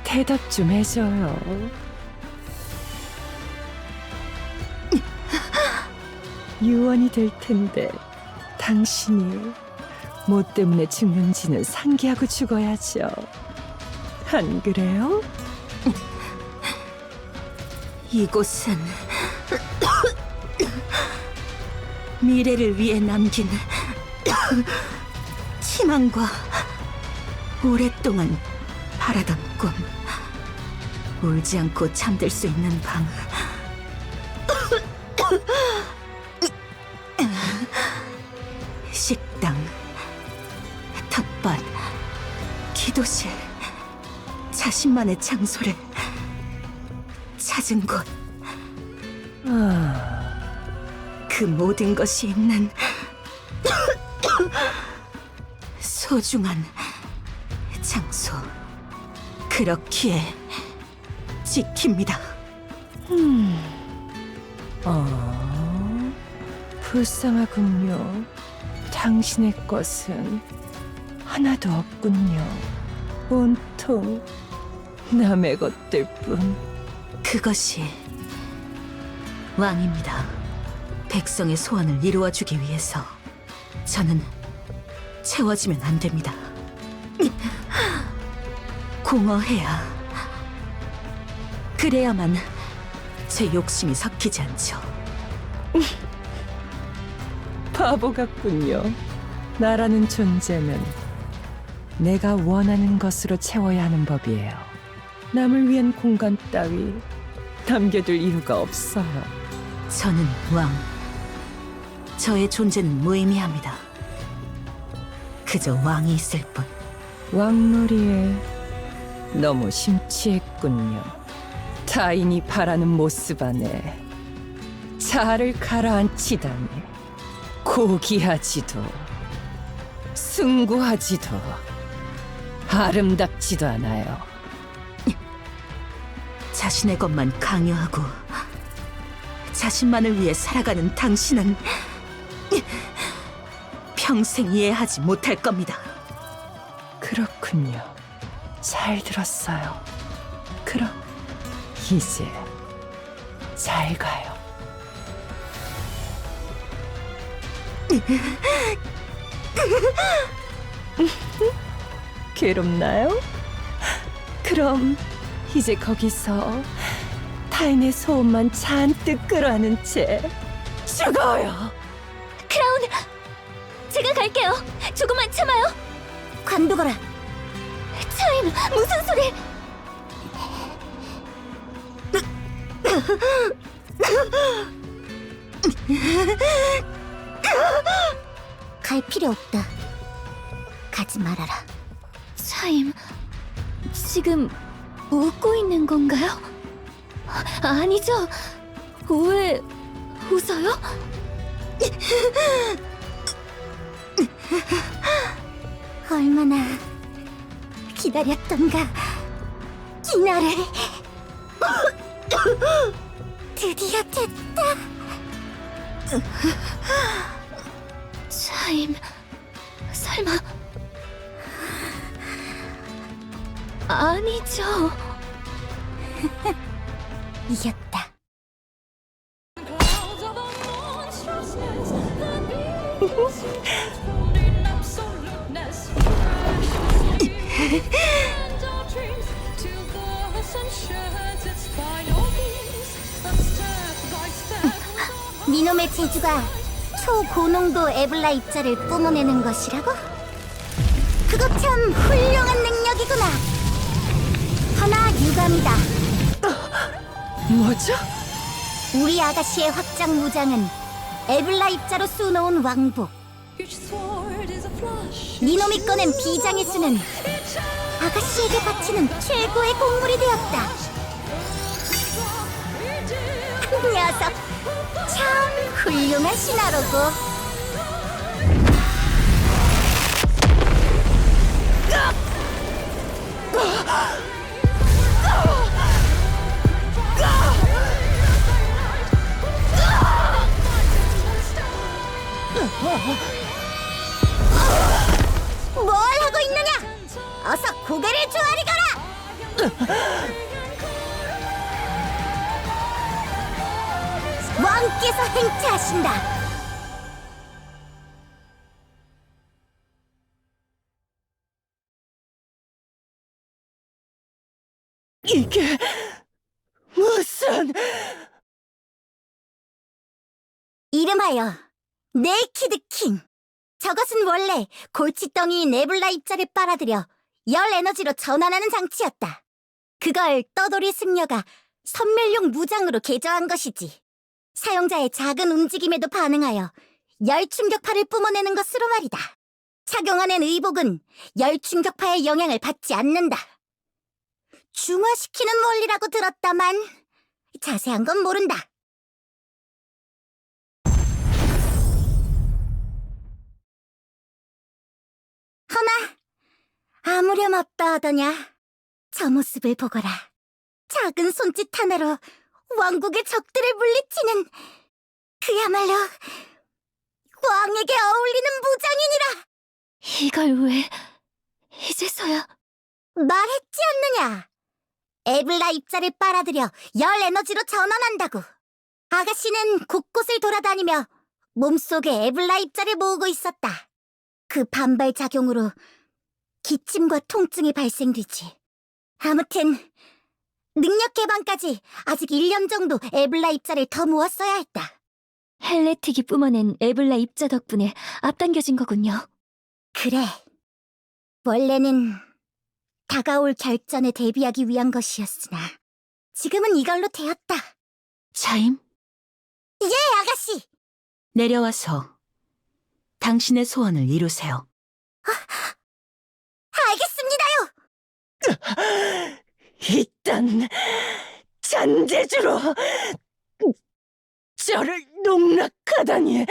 대답 좀 해줘요. 유언이 될 텐데 당신이 뭐 때문에 죽는지는 상기하고 죽어야죠. 안 그래요? 이곳은 미래를 위해 남긴 희망과 오랫동안 바라던 꿈, 울지 않고 잠들 수 있는 방, 식당, 텃밭, 기도실, 자신만의 장소를 찾은 곳, 그 모든 것이 있는 소중한 장소. 그렇기에 지킵니다. 불쌍하군요. 당신의 것은 하나도 없군요. 온통 남의 것들 뿐. 그것이 왕입니다. 백성의 소원을 이루어주기 위해서 저는 채워지면 안 됩니다. 공허해야, 그래야만 제 욕심이 섞이지 않죠. 바보 같군요. 나라는 존재는 내가 원하는 것으로 채워야 하는 법이에요. 남을 위한 공간 따위 남겨둘 이유가 없어요. 저는 왕. 저의 존재는 무의미합니다. 그저 왕이 있을 뿐. 왕놀이에 너무 심취했군요. 타인이 바라는 모습 안에 자아를 가라앉히다니. 고귀하지도 숭고하지도 아름답지도 않아요. 자신의 것만 강요하고 자신만을 위해 살아가는 당신은 평생 이해하지 못할 겁니다. 그렇군요. 잘 들었어요. 그럼 이제 잘 가요. 괴롭나요? 그럼 이제 거기서 타인의 소원만 잔뜩 끌어안은 채 죽어요. 크라운! 제가 갈게요. 조금만 참아요. 관두거라. 차임, 무슨 소리? 갈 필요 없다. 가지 말아라. 차임, 지금 웃고 있는 건가요? 아니죠. 왜 웃어요? 얼마나 기다렸던가 이 날을. 드디어 됐다. 차임, 설마 아니죠. 이겼다. 니놈의 재주가 초고농도 에블라 입자를 뿜어내는 것이라고? 그거 참 훌륭한 능력이구나. 하나 유감이다. 뭐죠? 우리 아가씨의 확장 무장은 에블라 입자로 쏘놓은 왕복. 니놈이 꺼낸 비장의 수는 아가씨에게 바치는 최고의 공물이 되었다. 녀석 참 훌륭한 신하로고. 뭘 하고 있느냐? 어서 고개를 조아리거라! 왕께서 행차하신다. 이게 무슨... 이름하여 네이키드 킹. 저것은 원래 골칫덩이 네블라 입자를 빨아들여 열 에너지로 전환하는 장치였다. 그걸 떠돌이 승려가 선멸용 무장으로 개조한 것이지. 사용자의 작은 움직임에도 반응하여 열 충격파를 뿜어내는 것으로 말이다. 착용하는 의복은 열 충격파의 영향을 받지 않는다. 중화시키는 원리라고 들었다만 자세한 건 모른다. 허나 아무렴 없다 하더냐. 저 모습을 보거라. 작은 손짓 하나로 왕국의 적들을 물리치는 그야말로 왕에게 어울리는 무장이니라. 이걸 왜 이제서야 말했지 않느냐. 에블라 입자를 빨아들여 열 에너지로 전환한다고. 아가씨는 곳곳을 돌아다니며 몸속에 에블라 입자를 모으고 있었다. 그 반발 작용으로 기침과 통증이 발생되지. 아무튼 능력 개방까지 아직 1년 정도 에블라 입자를 더 모았어야 했다. 헬레틱이 뿜어낸 에블라 입자 덕분에 앞당겨진 거군요. 그래. 원래는 다가올 결전에 대비하기 위한 것이었으나 지금은 이걸로 되었다. 차임, 예, 아가씨! 내려와서 당신의 소원을 이루세요. 알겠습니다요! 이딴 잔재주로 저를 농락하다니.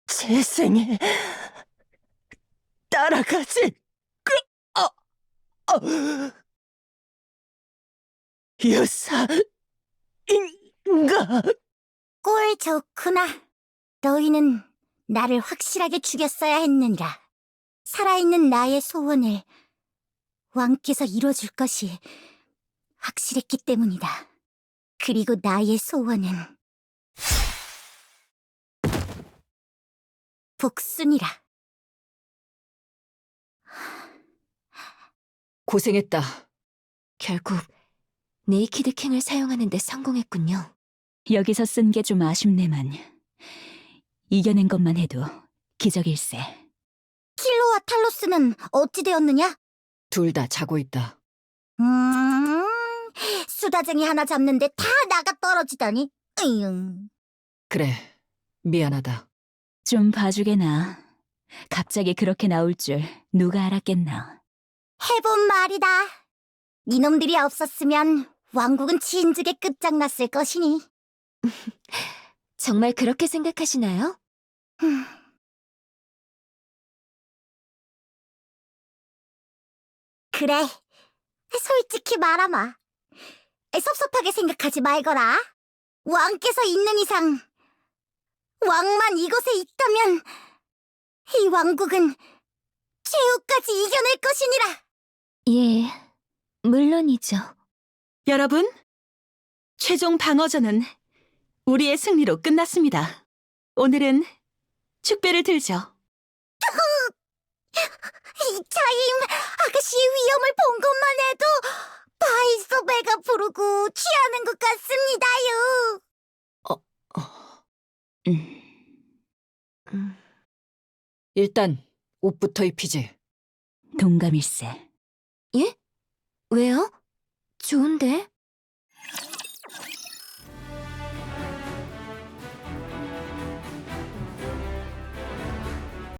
재생에 따라가지. 유사 꼴 좋구나. 너희는 나를 확실하게 죽였어야 했느니라. 살아있는 나의 소원을 왕께서 이뤄줄 것이 확실했기 때문이다. 그리고 나의 소원은 복순이라. 고생했다. 결국 네이키드 킹을 사용하는 데 성공했군요. 여기서 쓴 게 좀 아쉽네만 이겨낸 것만 해도 기적일세. 킬로와 탈로스는 어찌 되었느냐? 둘 다 자고 있다. 수다쟁이 하나 잡는데 다 나가 떨어지다니. 으잉. 그래, 미안하다. 좀 봐주게나. 갑자기 그렇게 나올 줄 누가 알았겠나. 해본 말이다. 니놈들이 없었으면 왕국은 진즉에 끝장났을 것이니. 정말 그렇게 생각하시나요? 그래, 솔직히 말하마. 섭섭하게 생각하지 말거라. 왕께서 있는 이상, 왕만 이곳에 있다면 이 왕국은 최후까지 이겨낼 것이니라. 예, 물론이죠. 여러분, 최종 방어전은 우리의 승리로 끝났습니다. 오늘은 축배를 들죠. 이 차임, 아가씨의 위험을 본 것만 해도 벌써 배가 부르고 취하는 것 같습니다요. 일단 옷부터 입히지. 동감일세. 예? 왜요? 좋은데?